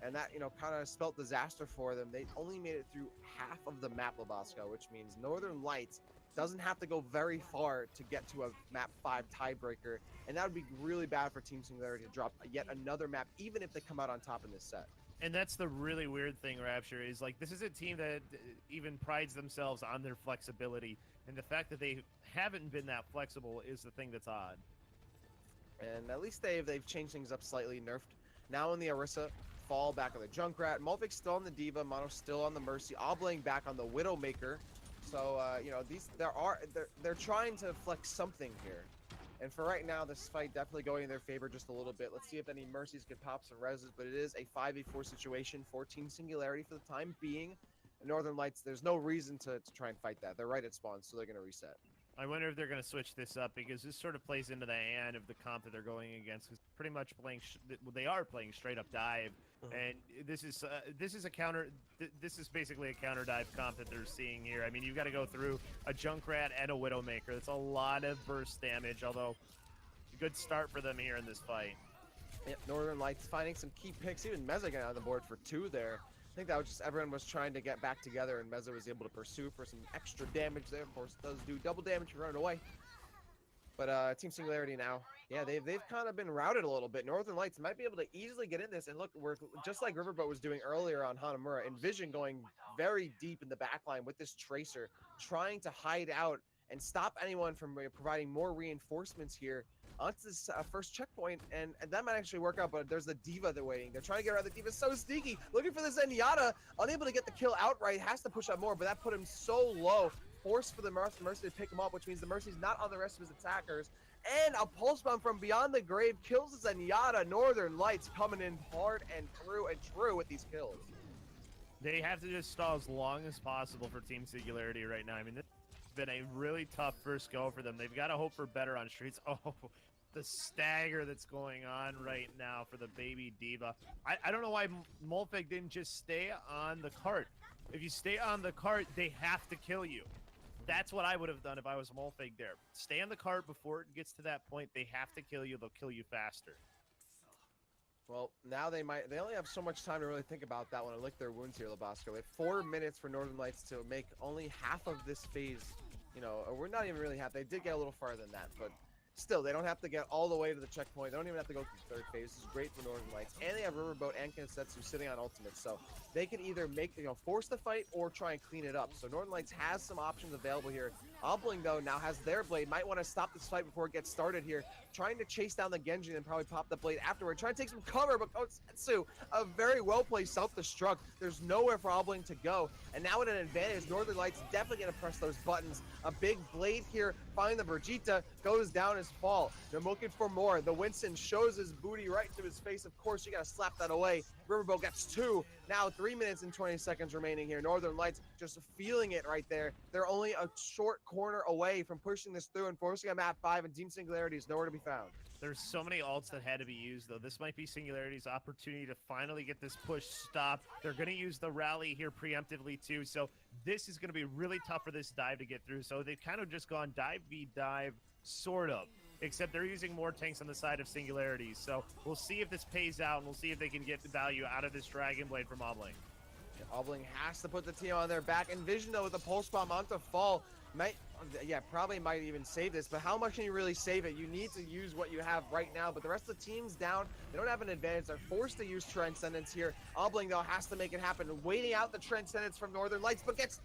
And that, kind of spelt disaster for them. They only made it through half of the map, Labasco, which means Northern Lights doesn't have to go very far to get to a map 5 tiebreaker. And that would be really bad for Team Singularity to drop yet another map, even if they come out on top in this set. And that's the really weird thing, Rapture, is like this is a team that even prides themselves on their flexibility. And the fact that they haven't been that flexible is the thing that's odd. And at least they've changed things up slightly, nerfed. Now in the Orisa, Fall back on the Junkrat, Mulvik still on the Diva, Mono still on the Mercy, Obling back on the Widowmaker. So they're trying to flex something here. And for right now, this fight definitely going in their favor just a little bit. Let's see if any Mercies could pop some reses, but it is a 5v4 situation for Team Singularity for the time being. Northern Lights, there's no reason to try and fight that. They're right at spawn, so they're going to reset. I wonder if they're going to switch this up, because this sort of plays into the hand of the comp that they're going against. Because pretty much playing, they are playing straight up dive, and this is a counter. This is basically a counter dive comp that they're seeing here. I mean, you've got to go through a Junkrat and a Widowmaker. That's a lot of burst damage. Although, a good start for them here in this fight. Yep, Northern Lights finding some key picks. Even Meza getting on the board for 2 there. I think that was just everyone was trying to get back together, and Meza was able to pursue for some extra damage there. Of course, it does do double damage for running away. But Team Singularity now, yeah, they've kind of been routed a little bit. Northern Lights might be able to easily get in this. And look, we're just like Riverboat was doing earlier on Hanamura. Envision going very deep in the backline with this Tracer, trying to hide out and stop anyone from providing more reinforcements here onto this first checkpoint, and that might actually work out, but there's the Diva they're waiting. They're trying to get around the Diva. So sneaky, looking for the Zenyatta, unable to get the kill outright, has to push out more, but that put him so low. Forced for the Mercy to pick him up, which means the Mercy's not on the rest of his attackers. And a pulse bomb from beyond the grave kills the Zenyatta. Northern Lights coming in hard and true with these kills. They have to just stall as long as possible for Team Singularity right now. I mean, this has been a really tough first go for them. They've got to hope for better on streets. Oh, the stagger that's going on right now for the baby Diva. I don't know why Mulfig didn't just stay on the cart. If you stay on the cart, they have to kill you. That's what I would have done if I was Mulfig there. Stay on the cart before it gets to that point. They have to kill you. They'll kill you faster. Well, now they only have so much time to really think about that one and lick their wounds here, Labasco. They have 4 minutes for Northern Lights to make only half of this phase. We're not even really half. They did get a little farther than that, but still, they don't have to get all the way to the checkpoint. They don't even have to go through the 3rd phase. This is great for Northern Lights. And they have Riverboat and Kinsetsu sitting on ultimates. So they can either force the fight or try and clean it up. So Northern Lights has some options available here. Obling, though, now has their blade. Might want to stop this fight before it gets started here. Trying to chase down the Genji and probably pop the blade afterward. Trying to take some cover, but Kinsetsu, a very well-placed self-destruct. There's nowhere for Obling to go. And now at an advantage, Northern Lights definitely going to press those buttons. A big blade here. Find the Vegeta. Goes down his fall. They're looking for more. The Winston shows his booty right to his face. Of course, you got to slap that away. Riverboat gets 2. Now 3 minutes and 20 seconds remaining here. Northern Lights just feeling it right there. They're only a short corner away from pushing this through and forcing a map 5, and Team Singularity is nowhere to be found. There's so many ults that had to be used, though. This might be Singularity's opportunity to finally get this push stopped. They're going to use the rally here preemptively, too. So this is going to be really tough for this dive to get through. So they've kind of just gone dive v dive, sort of. Except they're using more tanks on the side of Singularity. So we'll see if this pays out, and we'll see if they can get the value out of this Dragon Blade from Obling. Obling has to put the team on their back. Envision, though, with the pulse bomb onto Fall. Probably might even save this, but how much can you really save it? You need to use what you have right now, but the rest of the team's down. They don't have an advantage. They're forced to use Transcendence here. Obling, though, has to make it happen. Waiting out the Transcendence from Northern Lights, but gets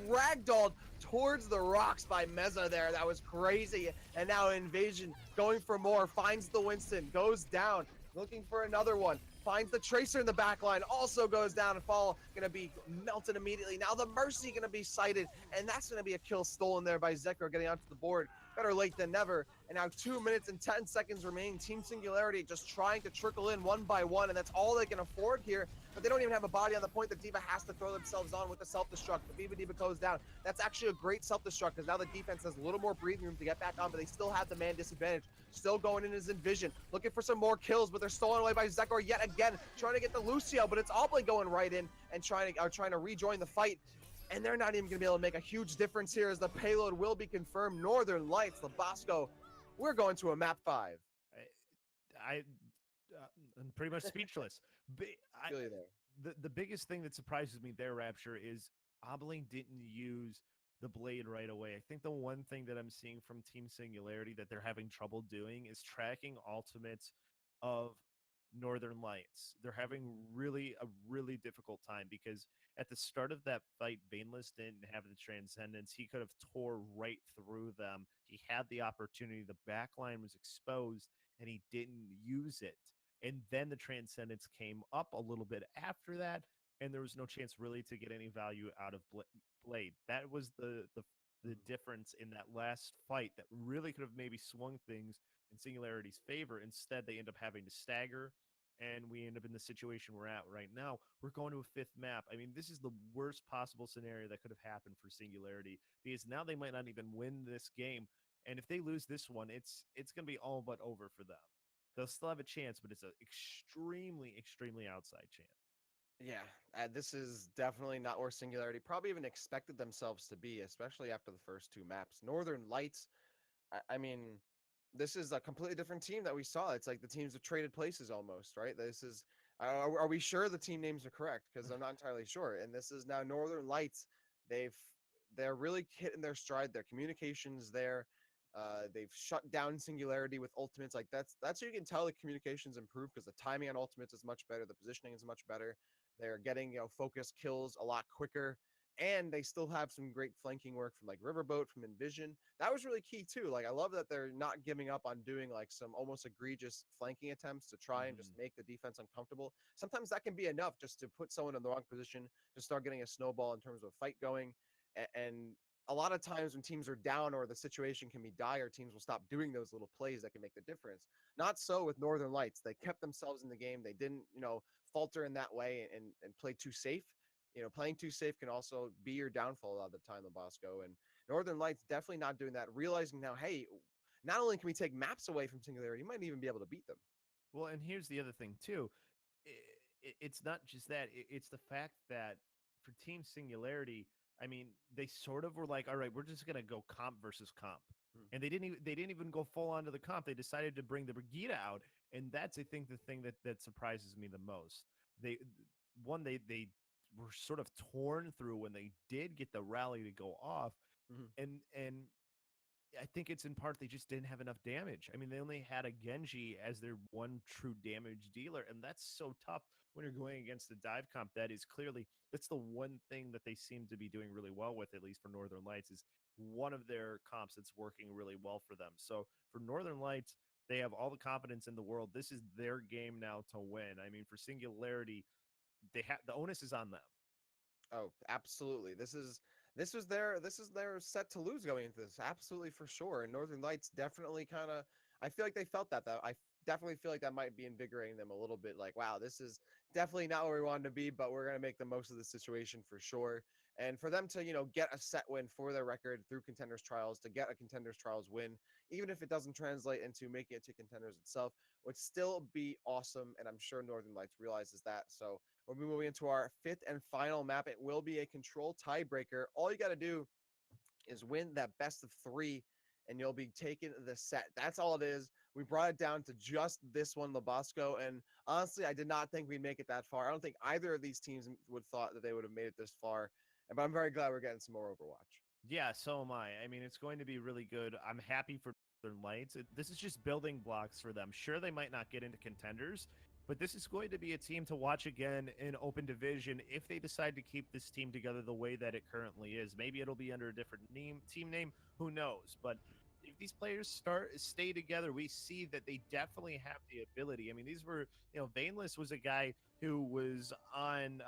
ragdolled towards the rocks by Meza there. That was crazy. And now Invasion going for more, finds the Winston, goes down, looking for another one. Finds the Tracer in the back line, also goes down, and Fall gonna be melted immediately. Now the Mercy gonna be sighted, and that's gonna be a kill stolen there by Zekro, getting onto the board. Better late than never. And now 2 minutes and 10 seconds remaining. Team Singularity just trying to trickle in one by one, and that's all they can afford here. but they don't even have a body on the point. The D.Va has to throw themselves on with the self-destruct. The D.Va goes down. That's actually a great self-destruct because now the defense has a little more breathing room to get back on, but they still have the man disadvantage. Still going in as Envision, looking for some more kills, but they're stolen away by Zekor yet again, trying to get the Lucio, but it's Oblin going right in and trying to rejoin the fight. And they're not even going to be able to make a huge difference here as the payload will be confirmed. Northern Lights, Labasco, we're going to a map 5. I'm pretty much speechless. Feel you there. The biggest thing that surprises me there, Rapture, is Obling didn't use the blade right away. I think the one thing that I'm seeing from Team Singularity that they're having trouble doing is tracking ultimates of Northern Lights. They're having a really difficult time because at the start of that fight, Baneless didn't have the Transcendence. He could have tore right through them. He had the opportunity. The back line was exposed, and he didn't use it. And then the Transcendence came up a little bit after that, and there was no chance really to get any value out of Blade. That was the difference in that last fight that really could have maybe swung things in Singularity's favor. Instead, they end up having to stagger, and we end up in the situation we're at right now. We're going to a 5th map. I mean, this is the worst possible scenario that could have happened for Singularity because now they might not even win this game. And if they lose this one, it's going to be all but over for them. They'll still have a chance, but it's an extremely outside chance. Yeah, this is definitely not where Singularity probably even expected themselves to be, especially after the first 2 maps. Northern Lights, I mean, this is a completely different team that we saw. It's like the teams have traded places almost, right? This is, are we sure the team names are correct? Because I'm not entirely sure. And this is now Northern Lights. They're really hitting their stride. Their communications there. They've shut down Singularity with ultimates. Like that's how you can tell the communications improve because the timing on ultimates is much better. The positioning is much better. They're getting focus kills a lot quicker, and they still have some great flanking work from like Riverboat, from Envision. That was really key too. Like I love that they're not giving up on doing like some almost egregious flanking attempts to try and just make the defense uncomfortable. Sometimes that can be enough just to put someone in the wrong position to start getting a snowball in terms of a fight going. And a lot of times when teams are down or the situation can be dire, teams will stop doing those little plays that can make the difference. Not so with Northern Lights. They kept themselves in the game. They didn't, falter in that way and play too safe. Playing too safe can also be your downfall a lot of the time, Labasco. And Northern Lights definitely not doing that, realizing now, hey, not only can we take maps away from Singularity, you might even be able to beat them. Well, and here's the other thing too. It's not just that. It's the fact that for Team Singularity, I mean, they sort of were like, all right, we're just gonna go comp versus comp, and they didn't even go full on to the comp. They decided to bring the Brigida out, and that's I think the thing that surprises me the most. They were sort of torn through when they did get the rally to go off, and I think it's in part they just didn't have enough damage. I mean, they only had a Genji as their one true damage dealer, and that's so tough when you're going against the dive comp. That's the one thing that they seem to be doing really well with, at least for Northern Lights, is one of their comps that's working really well for them. So for Northern Lights, they have all the confidence in the world. This is their game now to win. I mean, for Singularity, the onus is on them. Oh, absolutely. This is their set to lose going into this. Absolutely, for sure. And Northern Lights definitely kind of, I feel like they felt that though. I definitely feel like that might be invigorating them a little bit. Like, wow, this is definitely not where we wanted to be, but we're going to make the most of the situation for sure. And for them to, get a set win for their record through Contenders Trials, to get a Contenders Trials win, even if it doesn't translate into making it to Contenders itself, would still be awesome. And I'm sure Northern Lights realizes that. So we'll be moving into our 5th and final map. It will be a control tiebreaker. All you got to do is win that best of 3, and you'll be taking the set. That's all it is. We brought it down to just this one, Labasco, and honestly, I did not think we'd make it that far. I don't think either of these teams would thought that they would have made it this far, but I'm very glad we're getting some more Overwatch. Yeah, so am I. I mean, it's going to be really good. I'm happy for Northern Lights. This is just building blocks for them. Sure, they might not get into Contenders, but this is going to be a team to watch again in Open Division if they decide to keep this team together the way that it currently is. Maybe it'll be under a different team name, who knows? But if these players stay together, we see that they definitely have the ability. I mean, these were, Vaneless was a guy who was on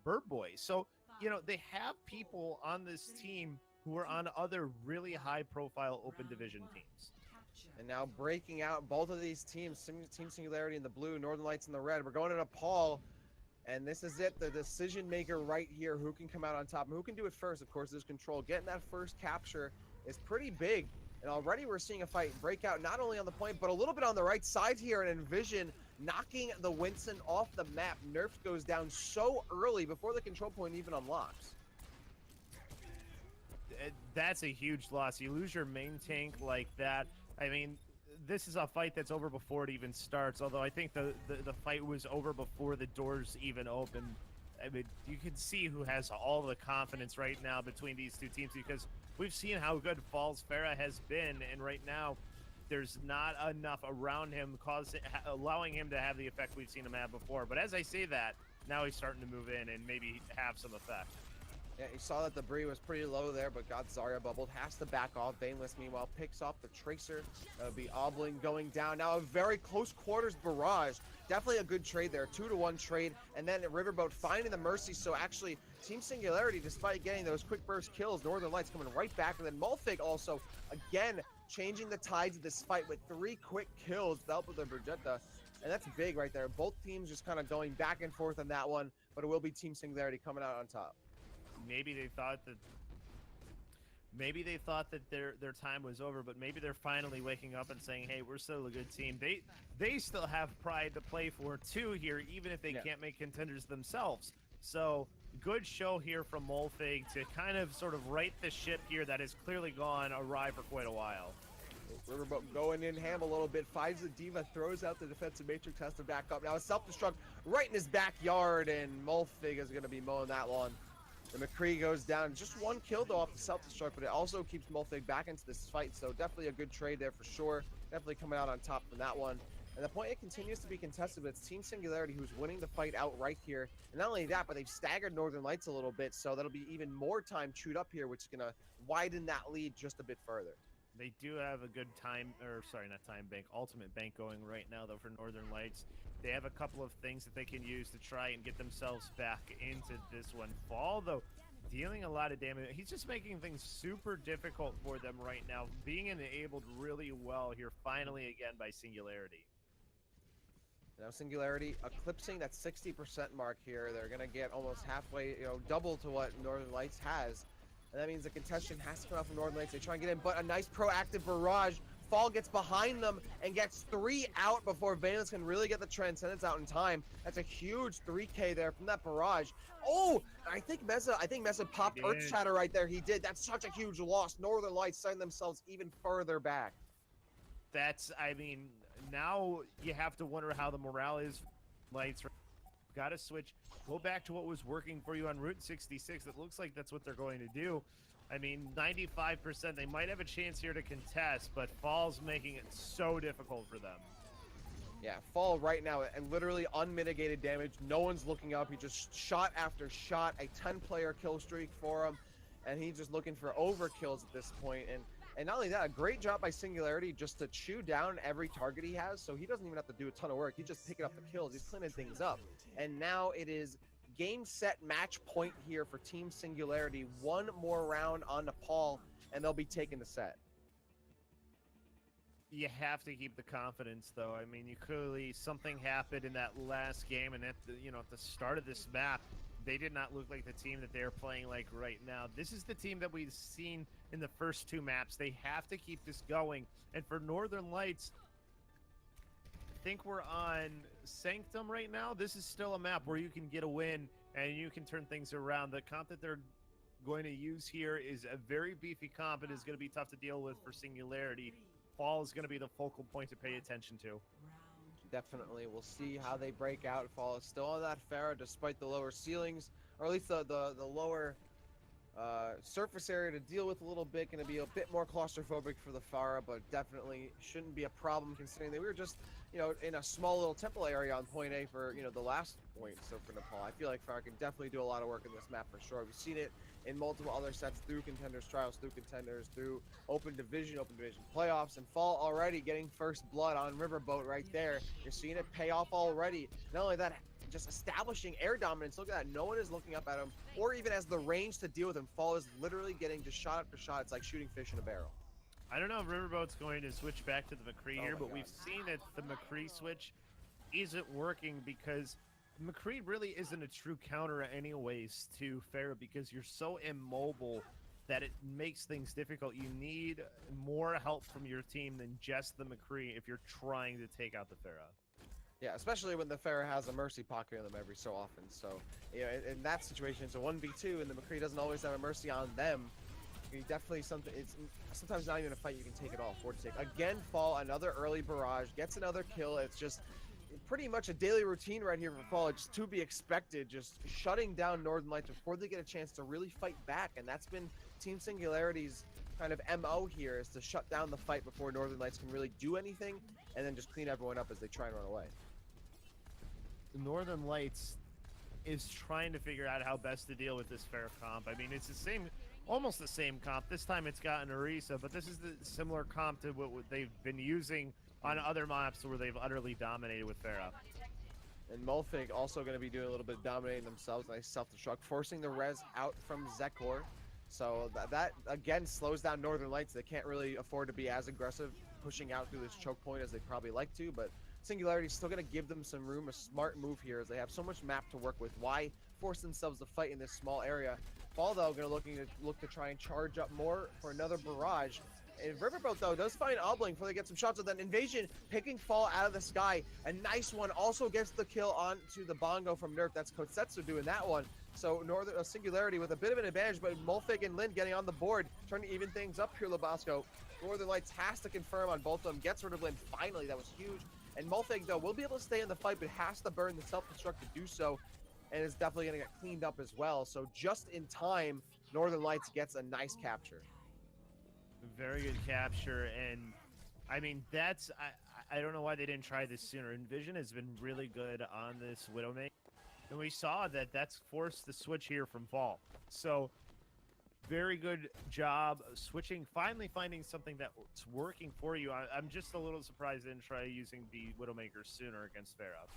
Bird Boy. So, they have people on this team who are on other really high-profile Open Division teams. And now breaking out both of these teams, Team Singularity in the blue, Northern Lights in the red. We're going into Paul. And this is it, the decision maker right here. Who can come out on top and who can do it first? Of course, there's control. Getting that first capture is pretty big. And already we're seeing a fight break out, not only on the point, but a little bit on the right side here. And Envision knocking the Winston off the map. Nerf goes down so early before the control point even unlocks. That's a huge loss. You lose your main tank like that. I mean, this is a fight that's over before it even starts, although I think the fight was over before the doors even opened. I mean, you can see who has all the confidence right now between these two teams, because we've seen how good Falls Farah has been, and right now there's not enough around him allowing him to have the effect we've seen him have before. But as I say that, now he's starting to move in and maybe have some effect. Yeah, you saw that the Bree was pretty low there, but got Zarya bubbled. Has to back off. Baneless, meanwhile, picks off the Tracer. That'll be Obling going down. Now a very close quarters barrage. Definitely a good trade there. 2-to-1 trade. And then Riverboat finding the Mercy. So actually, Team Singularity, despite getting those quick burst kills, Northern Lights coming right back. And then Mulfig also, again, changing the tides of this fight with 3 quick kills with the help of the Brigitte. And that's big right there. Both teams just kind of going back and forth on that one. But it will be Team Singularity coming out on top. Maybe they thought that their time was over, but maybe they're finally waking up and saying, hey, we're still a good team. They still have pride to play for too here, even if they can't make contenders themselves. So good show here from Molfig to kind of sort of right the ship here that has clearly gone awry for quite a while. Riverboat going in ham a little bit, finds the Diva, throws out the defensive matrix, has to back up. Now a self-destruct right in his backyard, and Molfig is going to be mowing that lawn. The McCree goes down. Just 1 kill though off the self-destruct, but it also keeps Molfig back into this fight. So definitely a good trade there for sure. Definitely coming out on top from that one. And the point, it continues to be contested, but it's Team Singularity who's winning the fight out right here. And not only that, but they've staggered Northern Lights a little bit, so that'll be even more time chewed up here, which is going to widen that lead just a bit further. They do have a good ultimate bank going right now though for Northern Lights. They have a couple of things that they can use to try and get themselves back into this one. Fall though, dealing a lot of damage. He's just making things super difficult for them right now, being enabled really well here finally again by Singularity. Now Singularity eclipsing that 60% mark here. They're going to get almost halfway, double to what Northern Lights has. And that means the contestant has to come out from Northern Lights. They try and get in, but a nice proactive barrage. Fall gets behind them and gets 3 out before Valence can really get the Transcendence out in time. That's a huge 3K there from that barrage. Oh, I think Mesa popped Earth Shatter right there. He did. That's such a huge loss. Northern Lights send themselves even further back. I mean, now you have to wonder how the morale is. Lights got to switch. Go back to what was working for you on Route 66. It looks like that's what they're going to do. I mean, 95%, they might have a chance here to contest, but Fall's making it so difficult for them. Yeah, Fall right now, and literally unmitigated damage. No one's looking up. He just shot after shot, a 10-player kill streak for him, and he's just looking for overkills at this point. And not only that, a great job by Singularity just to chew down every target he has, so he doesn't even have to do a ton of work. He's just picking up the kills. He's cleaning things up. And now it is game, set, match point here for Team Singularity. 1 more round on Nepal, and they'll be taking the set. You have to keep the confidence, though. I mean, something happened in that last game, and at the start of this map, they did not look like the team that they're playing like right now. This is the team that we've seen in the first 2 maps. They have to keep this going. And for Northern Lights, I think we're on Sanctum right now. This is still a map where you can get a win and you can turn things around. The comp that they're going to use here is a very beefy comp. It is going to be tough to deal with for Singularity. Fall is going to be the focal point to pay attention to. Definitely. We'll see how they break out. Fall is still on that Pharah despite the lower ceilings, or at least the lower surface area to deal with a little bit. Going to be a bit more claustrophobic for the Pharah, but definitely shouldn't be a problem considering that we were just, in a small little temple area on point A for, the last point. So for Nepal, I feel like Pharah can definitely do a lot of work in this map for sure. We've seen it in multiple other sets through Contenders Trials, through Contenders, through Open Division playoffs, and Fall already getting first blood on Riverboat right there. You're seeing it pay off already. Not only that, just establishing air dominance. Look at that. No one is looking up at him or even has the range to deal with him. Fall is literally getting just shot after shot. It's like shooting fish in a barrel. I don't know if Riverboat's going to switch back to the McCree here, but we've seen that the McCree switch isn't working because McCree really isn't a true counter anyways to Farah because you're so immobile that it makes things difficult. You need more help from your team than just the McCree if you're trying to take out the Farah. Yeah, especially when the Pharah has a Mercy pocket on them every so often. So, you know, in that situation, it's a 1v2, and the McCree doesn't always have a Mercy on them. You definitely something. It's sometimes not even a fight. You can take it all. 4 to take. Again, Fall, another early barrage, gets another kill. It's just pretty much a daily routine right here for Fall. It's just to be expected, just shutting down Northern Lights before they get a chance to really fight back. And that's been Team Singularity's kind of MO here, is to shut down the fight before Northern Lights can really do anything, and then just clean everyone up as they try and run away. Northern Lights is trying to figure out how best to deal with this fair comp. I mean, it's the same, almost the same comp. This time it's got an Orisa, but this is the similar comp to what they've been using on other maps where they've utterly dominated with Farah. And Mulfig also going to be doing a little bit of dominating themselves. Nice self-destruct, forcing the res out from Zekor. So that again slows down Northern Lights. They can't really afford to be as aggressive pushing out through this choke point as they'd probably like to, but Singularity is still going to give them some room, a smart move here as they have so much map to work with. Why force themselves to fight in this small area? Fall, though, going to look to try and charge up more for another barrage. And Riverboat, though, does find Obling before they get some shots. And then Invasion picking Fall out of the sky. A nice one. Also gets the kill onto the Bongo from Nerf. That's Kotsetsu doing that one. So Northern Singularity with a bit of an advantage, but Mulfig and Lin getting on the board, trying to even things up here, Labasco. Northern Lights has to confirm on both of them. Gets rid of Lin finally. That was huge. And Mulfig, though, will be able to stay in the fight, but has to burn the self-destruct to do so, and is definitely going to get cleaned up as well. So just in time, Northern Lights gets a nice capture. Very good capture, and I mean, that's, I don't know why they didn't try this sooner. Envision has been really good on this Widowmaker, and we saw that that's forced the switch here from Fall. So very good job switching, finally finding something that's working for you. I'm just a little surprised they didn't try using the Widowmaker sooner against Farah.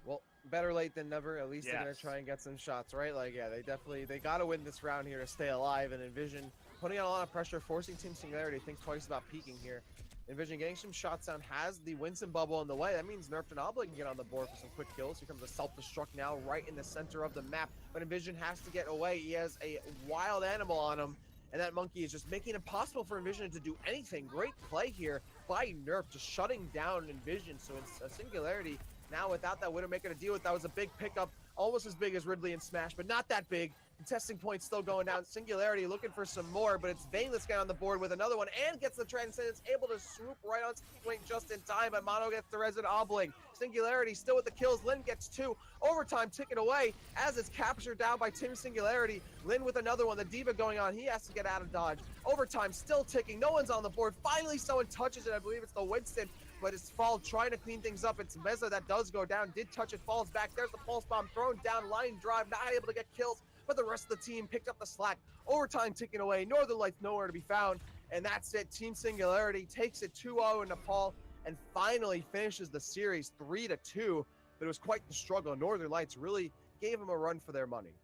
Well, better late than never. At least they're going Yes. to try and get some shots, right? Like, yeah, they got to win this round here to stay alive. And Envision putting on a lot of pressure, forcing Team Singularity to think twice about peeking here. Envision getting some shots down, has the Winston bubble in the way. That means Nerf and Obla can get on the board for some quick kills. Here comes a self-destruct now right in the center of the map. But Envision has to get away. He has a wild animal on him, and that monkey is just making it impossible for Envision to do anything. Great play here by Nerf, just shutting down Envision. So it's a Singularity now without that Widowmaker to deal with. That was a big pickup, almost as big as Ridley and Smash, but not that big. Contesting points still going down. Singularity looking for some more, but it's Vane that's getting on the board with another one and gets the Transcendence, able to swoop right on point just in time, but Mono gets the Resident Obling. Singularity still with the kills. Lin gets 2. Overtime ticking away as it's captured down by Team Singularity. Lin with another one. The Diva going on. He has to get out of dodge. Overtime still ticking. No one's on the board. Finally, someone touches it. I believe it's the Winston, but it's Fall trying to clean things up. It's Meza that does go down. Did touch it. Falls back. There's the Pulse Bomb thrown down. Line drive. Not able to get kills, but the rest of the team picked up the slack. Overtime ticking away. Northern Lights nowhere to be found. And that's it. Team Singularity takes it 2-0 in Nepal and finally finishes the series 3-2. But it was quite the struggle. Northern Lights really gave them a run for their money.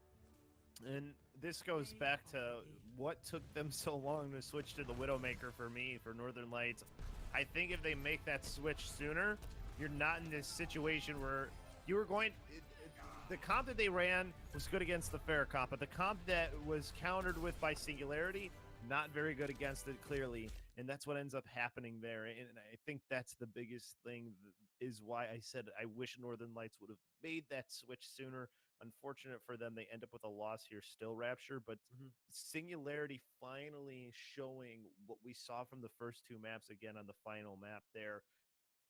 And this goes back to what took them so long to switch to the Widowmaker for me, for Northern Lights. I think if they make that switch sooner, you're not in this situation where you were going... The comp that they ran was good against the fair comp, but the comp that was countered with by Singularity, not very good against it, clearly. And that's what ends up happening there. And I think that's the biggest thing, is why I said I wish Northern Lights would have made that switch sooner. Unfortunate for them, they end up with a loss here still, Rapture, but Singularity finally showing what we saw from the first 2 maps again on the final map there.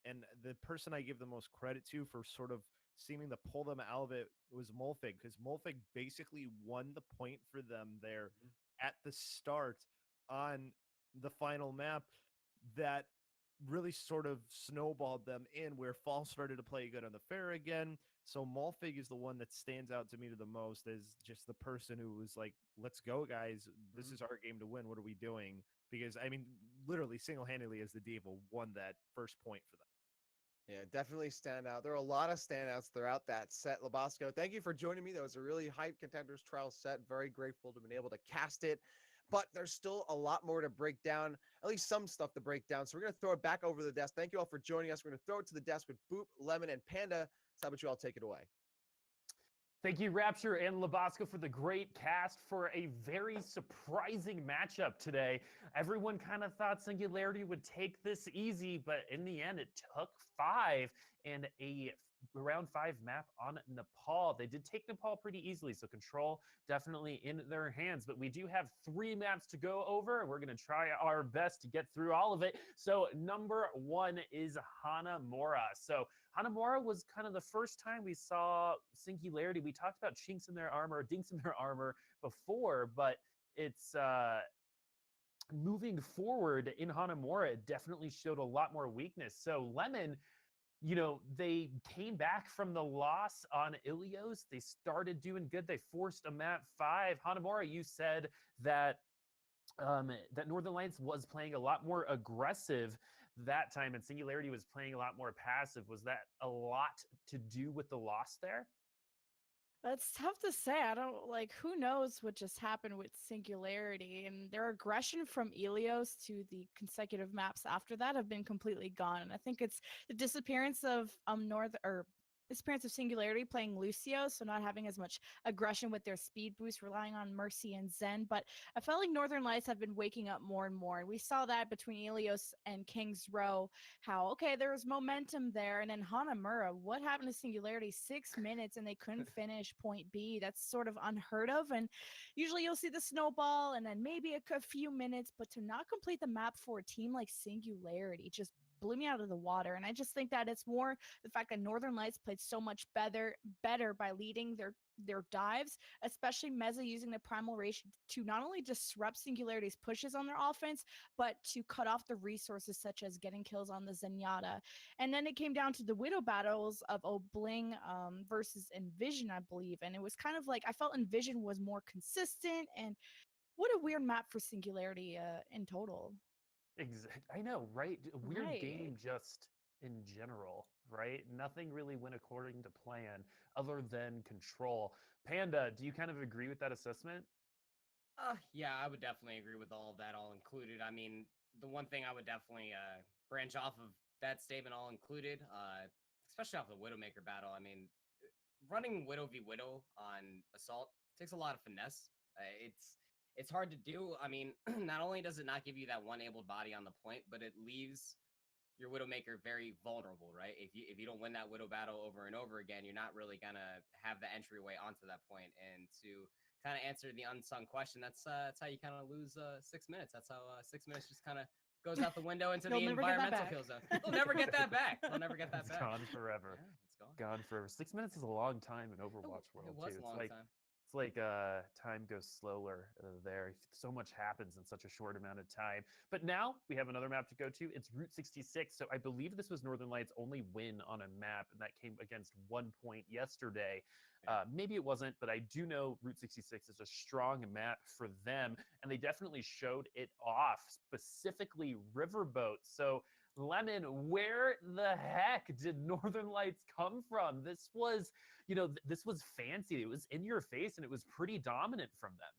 And the person I give the most credit to for sort of seeming to pull them out of it was Mulfig, because Mulfig basically won the point for them there at the start on the final map that really sort of snowballed them in, where Fall started to play good on the fair again. So Mulfig is the one that stands out to me the most as just the person who was like, let's go, guys. This is our game to win. What are we doing? Because, I mean, literally single-handedly as the Diva won that first point for them. Yeah, definitely stand out. There are a lot of standouts throughout that set. Labasco, thank you for joining me. That was a really hype Contenders trial set. Very grateful to have been able to cast it. But there's still a lot more to break down, at least some stuff to break down. So we're going to throw it back over the desk. Thank you all for joining us. We're going to throw it to the desk with Boop, Lemon, and Panda. how about you all take it away? Thank you, Rapture and Labasco, for the great cast for a very surprising matchup today. Everyone kind of thought Singularity would take this easy, but in the end, it took 5 and a round 5 map on Nepal. They did take Nepal pretty easily, so control definitely in their hands. But we do have 3 maps to go over. We're going to try our best to get through all of it. So number 1 is Hanamura. So Hanamura was kind of the first time we saw Singularity. We talked about chinks in their armor, dinks in their armor before, but it's moving forward in Hanamura, it definitely showed a lot more weakness. So Lemon, they came back from the loss on Ilios. They started doing good. They forced a map 5. Hanamura, you said that that Northern Lights was playing a lot more aggressive that time, and Singularity was playing a lot more passive. Was that a lot to do with the loss there? That's tough to say. I don't like who knows what just happened with Singularity, and their aggression from Ilios to the consecutive maps after that have been completely gone. And I think it's the disappearance of disappearance of Singularity playing Lucio, so not having as much aggression with their speed boost, relying on Mercy and Zen. But I felt like Northern Lights have been waking up more and more. And we saw that between Ilios and King's Row, how, okay, there was momentum there. And then Hanamura, what happened to Singularity? 6 minutes and they couldn't finish point B. That's sort of unheard of. And usually you'll see the snowball and then maybe a few minutes, but to not complete the map for a team like Singularity just blew me out of the water. And I just think that it's more the fact that Northern Lights played so much better by leading their dives, especially Meza using the Primal Rage to not only disrupt Singularity's pushes on their offense, but to cut off the resources such as getting kills on the Zenyatta. And then it came down to the Widow battles of Obling versus Envision, I believe. And it was kind of like, I felt Envision was more consistent, and what a weird map for Singularity in total. I know, right? A weird Right. game just in general, right? Nothing really went according to plan other than control. Panda, do you kind of agree with that assessment? Yeah, I would definitely agree with all of that, all included. I mean, the one thing I would definitely branch off of that statement, all included, especially off the Widowmaker battle. I mean, running Widow v Widow on Assault takes a lot of finesse. It's hard to do. I mean, not only does it not give you that one abled body on the point, but it leaves your Widowmaker very vulnerable, right? If you don't win that Widow battle over and over again, you're not really gonna have the entryway onto that point. And to kind of answer the unsung question, that's how you kind of lose 6 minutes. That's how 6 minutes just kind of goes out the window into the environmental kill zone. They'll never get that back. They'll never get that It's back. gone forever. Yeah, it's gone. Gone forever. 6 minutes is a long time in Overwatch It world was too. a long time. It's like time goes slower there. So much happens in such a short amount of time. But now we have another map to go to. It's Route 66. So I believe this was Northern Lights' only win on a map, and that came against 1 point yesterday. Maybe it wasn't, but I do know Route 66 is a strong map for them, and they definitely showed it off, specifically Riverboat. So Lemon, where the heck did Northern Lights come from? This was, this was fancy. It was in your face, and it was pretty dominant from them.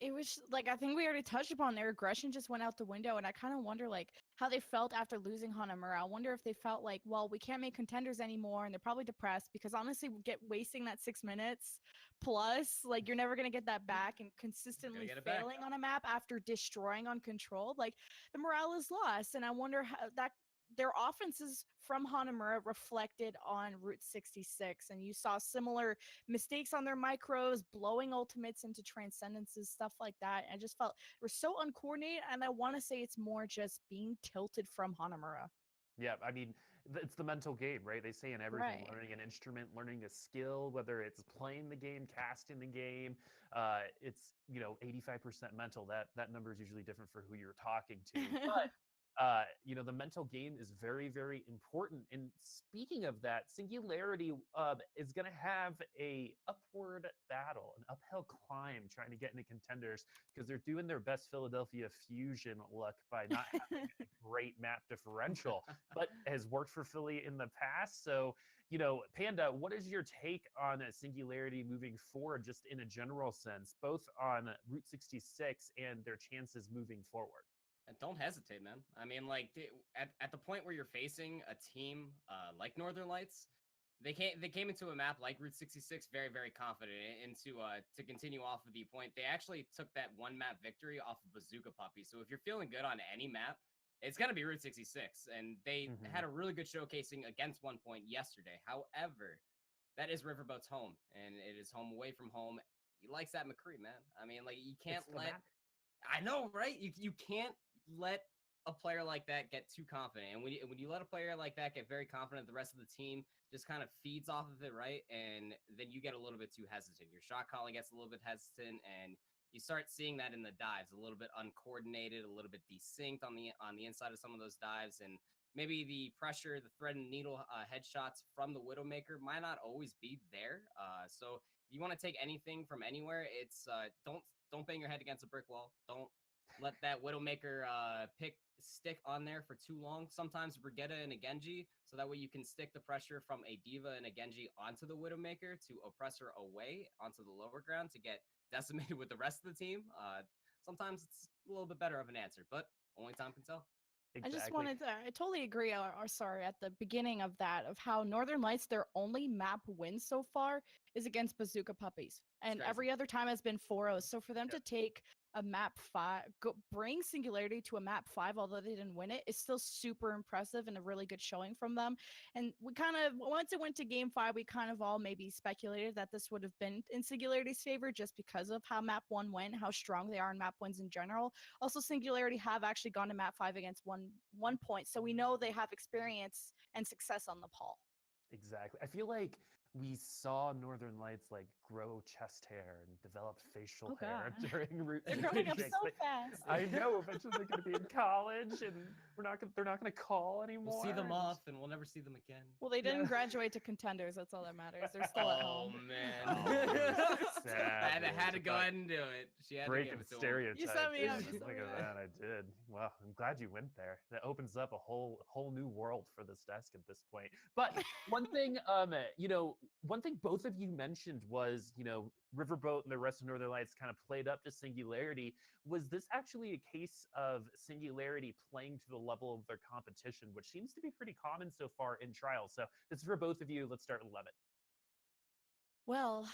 It was like, I think we already touched upon their aggression just went out the window, and I kind of wonder like how they felt after losing Hanamura. I wonder if they felt like, well, we can't make contenders anymore, and they're probably depressed because honestly, wasting that 6 minutes plus, like you're never gonna get that back, and consistently failing on a map after destroying on control, like the morale is lost. And I wonder how that their offenses from Hanamura reflected on Route 66, and you saw similar mistakes on their micros, blowing ultimates into transcendences, stuff like that. I just felt it was so uncoordinated, and I want to say it's more just being tilted from Hanamura. Yeah, I mean, it's the mental game, right? They say in everything, Right. learning an instrument, learning a skill, whether it's playing the game, casting the game, it's 85% mental. That number is usually different for who you're talking to, but the mental game is very, very important. And speaking of that, Singularity is going to have a upward battle, an uphill climb, trying to get into contenders because they're doing their best Philadelphia Fusion look by not having a great map differential, but has worked for Philly in the past. So, Panda, what is your take on Singularity moving forward, just in a general sense, both on Route 66 and their chances moving forward? And don't hesitate, man. I mean, like at the point where you're facing a team like Northern Lights, They came into a map like Route 66 very, very confident into to continue off of the point. They actually took that one map victory off of Bazooka Puppy. So if you're feeling good on any map, it's gonna be Route 66. And they had a really good showcasing against 1 point yesterday. However, that is Riverboat's home, and it is home away from home. He likes that McCree, man. I mean, like you can't let. I know, right? You can't let a player like that get too confident. And when you let a player like that get very confident, the rest of the team just kind of feeds off of it, right? And then you get a little bit too hesitant. Your shot calling gets a little bit hesitant, and you start seeing that in the dives, a little bit uncoordinated, a little bit desynced on the inside of some of those dives, and maybe the pressure, the thread and needle headshots from the Widowmaker might not always be there. So if you want to take anything from anywhere, it's don't bang your head against a brick wall. Don't let that Widowmaker stick on there for too long. Sometimes Brigitte and a Genji, so that way you can stick the pressure from a Diva and a Genji onto the Widowmaker to oppress her away onto the lower ground to get decimated with the rest of the team. Sometimes it's a little bit better of an answer, but only time can tell. Exactly. I just wanted to, I totally agree, or sorry, at the beginning of that, of how Northern Lights, their only map win so far is against Bazooka Puppies. And every other time has been 4-0. So for them to take a map 5, bring Singularity to a map 5, although they didn't win it, is still super impressive and a really good showing from them. And we kind of, once it went to game 5, we kind of all maybe speculated that this would have been in Singularity's favor just because of how map 1 went, how strong they are in map wins in general. Also, Singularity have actually gone to map 5 against one point, so we know they have experience and success on the Paul. Exactly. I feel like we saw Northern Lights like grow chest hair and develop facial hair during Route 66. They're growing up so fast. I know. Eventually they're going to be in college, and they're not going to call anymore. We'll see them off, and we'll never see them again. Well, they didn't graduate to Contenders. That's all that matters. They're still at home. Oh man, I had to go ahead and do it. She had breaking to give it to stereotypes. You set me up. Look at that, I did. Wow, I'm glad you went there. That opens up a whole new world for this desk at this point. But one thing, one thing both of you mentioned was, Riverboat and the rest of Northern Lights kind of played up to Singularity. Was this actually a case of Singularity playing to the level of their competition, which seems to be pretty common so far in trials? So this is for both of you. Let's start with Levitt. Well,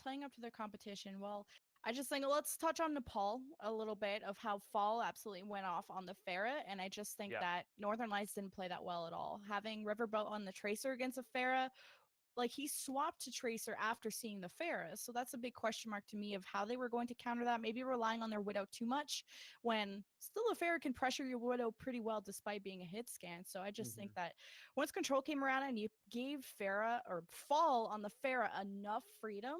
playing up to their competition. Well, I just think let's touch on Nepal a little bit of how Fall absolutely went off on the Pharah, and I just think that Northern Lights didn't play that well at all. Having Riverboat on the Tracer against a Pharah, like he swapped to Tracer after seeing the Pharah, so that's a big question mark to me of how they were going to counter that. Maybe relying on their Widow too much when still a Pharah can pressure your Widow pretty well despite being a hit scan. So I just think that once Control came around and you gave Pharah or Fall on the Pharah enough freedom,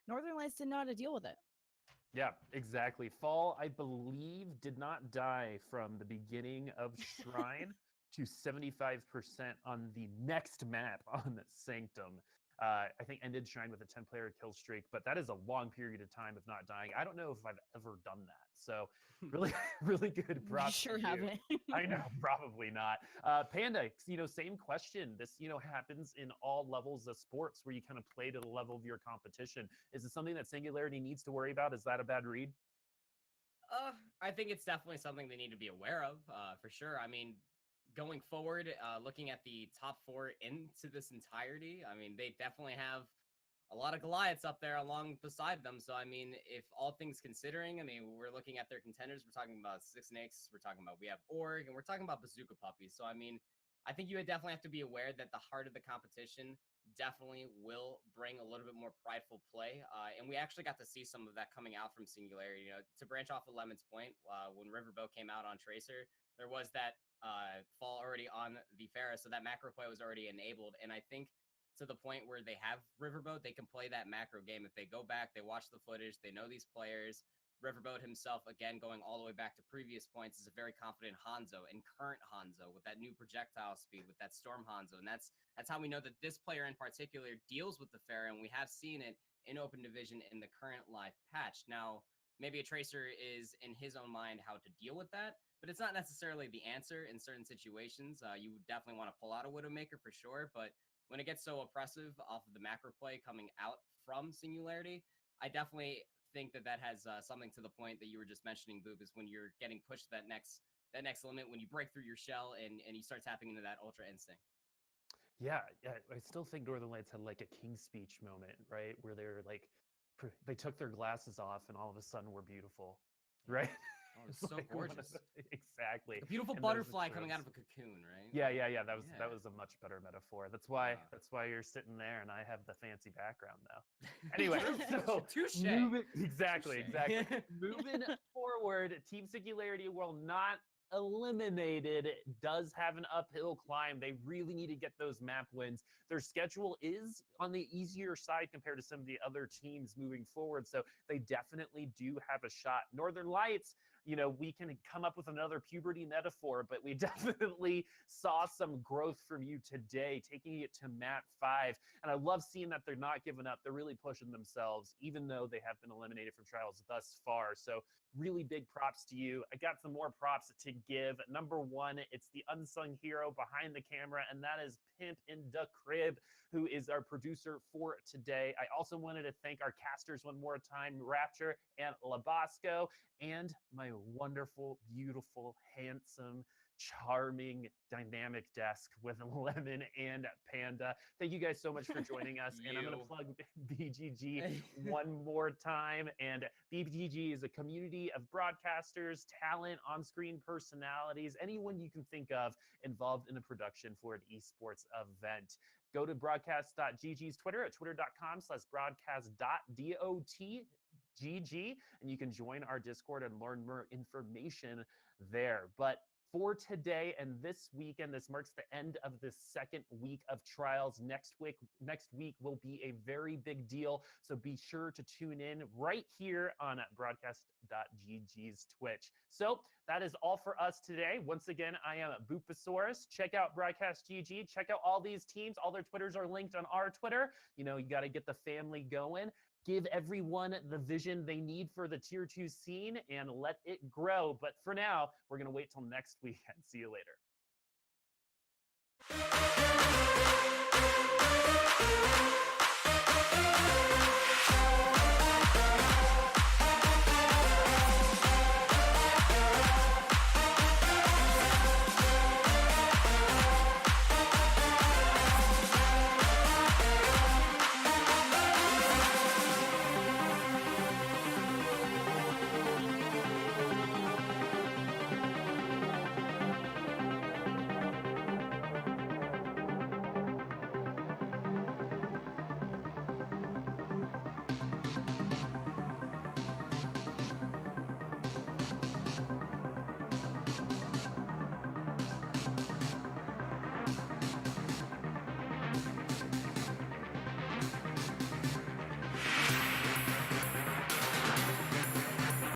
Northern Lights didn't know how to deal with it. Yeah, exactly. Fall, I believe, did not die from the beginning of Shrine to 75% on the next map on Sanctum. I think ended Shrine with a 10-player kill streak, but that is a long period of time of not dying. I don't know if I've ever done that. So really, really good props. Sure haven't. I know, probably not. Panda, same question. This, happens in all levels of sports where you kind of play to the level of your competition. Is it something that Singularity needs to worry about? Is that a bad read? I think it's definitely something they need to be aware of, for sure. I mean, going forward, looking at the top 4 into this entirety, I mean, they definitely have a lot of Goliaths up there along beside them. So, I mean, if all things considering, I mean, we're looking at their contenders. We're talking about Six Snakes. We're talking about, we have Org, and we're talking about Bazooka Puppies. So, I mean, I think you would definitely have to be aware that the heart of the competition definitely will bring a little bit more prideful play. And we actually got to see some of that coming out from Singularity. To branch off of Lemon's point, when Riverboat came out on Tracer, there was that Fall already on the Pharah, so that macro play was already enabled. And I think to the point where they have Riverboat, they can play that macro game. If they go back, they watch the footage, they know these players. Riverboat himself, again, going all the way back to previous points, is a very confident Hanzo and current Hanzo with that new projectile speed, with that Storm Hanzo. And that's how we know that this player in particular deals with the Pharah, and we have seen it in Open Division in the current live patch. Now, maybe a Tracer is in his own mind how to deal with that, but it's not necessarily the answer in certain situations. You definitely want to pull out a Widowmaker for sure, but when it gets so oppressive off of the macro play coming out from Singularity, I definitely think that has something to the point that you were just mentioning, Boop, is when you're getting pushed that next limit, when you break through your shell and you start tapping into that Ultra Instinct. Yeah, I still think Northern Lights had like a King's Speech moment, right? Where they were like, they took their glasses off and all of a sudden we're beautiful, right? Oh, it's It's so like one of gorgeous. exactly. Like a beautiful And those butterfly coming out intros. of a cocoon, right? Yeah. That Yeah. was a much better metaphor. That's why Yeah. that's why you're sitting there and I have the fancy background now. Anyway, so Touche. exactly. Touche. Moving forward, Team Singularity, while not eliminated, does have an uphill climb. They really need to get those map wins. Their schedule is on the easier side compared to some of the other teams moving forward, so they definitely do have a shot. Northern Lights, we can come up with another puberty metaphor, but we definitely saw some growth from you today, taking it to map 5. And I love seeing that they're not giving up. They're really pushing themselves, even though they have been eliminated from trials thus far. So really big props to you. I got some more props to give. Number 1, it's the unsung hero behind the camera, and that is Pimp in the Crib, who is our producer for today. I also wanted to thank our casters one more time, Rapture and Labasco, and my wonderful, beautiful, handsome, charming, dynamic desk with Lemon and Panda. Thank you guys so much for joining us. And I'm going to plug BGG one more time. And BGG is a community of broadcasters, talent, on-screen personalities, anyone you can think of involved in a production for an esports event. Go to Broadcast.gg's Twitter at twitter.com/broadcast.dotgg, and you can join our Discord and learn more information there. But for today and this weekend, this marks the end of the second week of trials. Next week will be a very big deal, so be sure to tune in right here on Broadcast.gg's Twitch. So that is all for us today. Once again, I am Boopasaurus. Check out Broadcast.gg. Check out all these teams. All their Twitters are linked on our Twitter. You got to get the family going. Give everyone the vision they need for the Tier 2 scene and let it grow. But for now, we're going to wait till next week and see you later.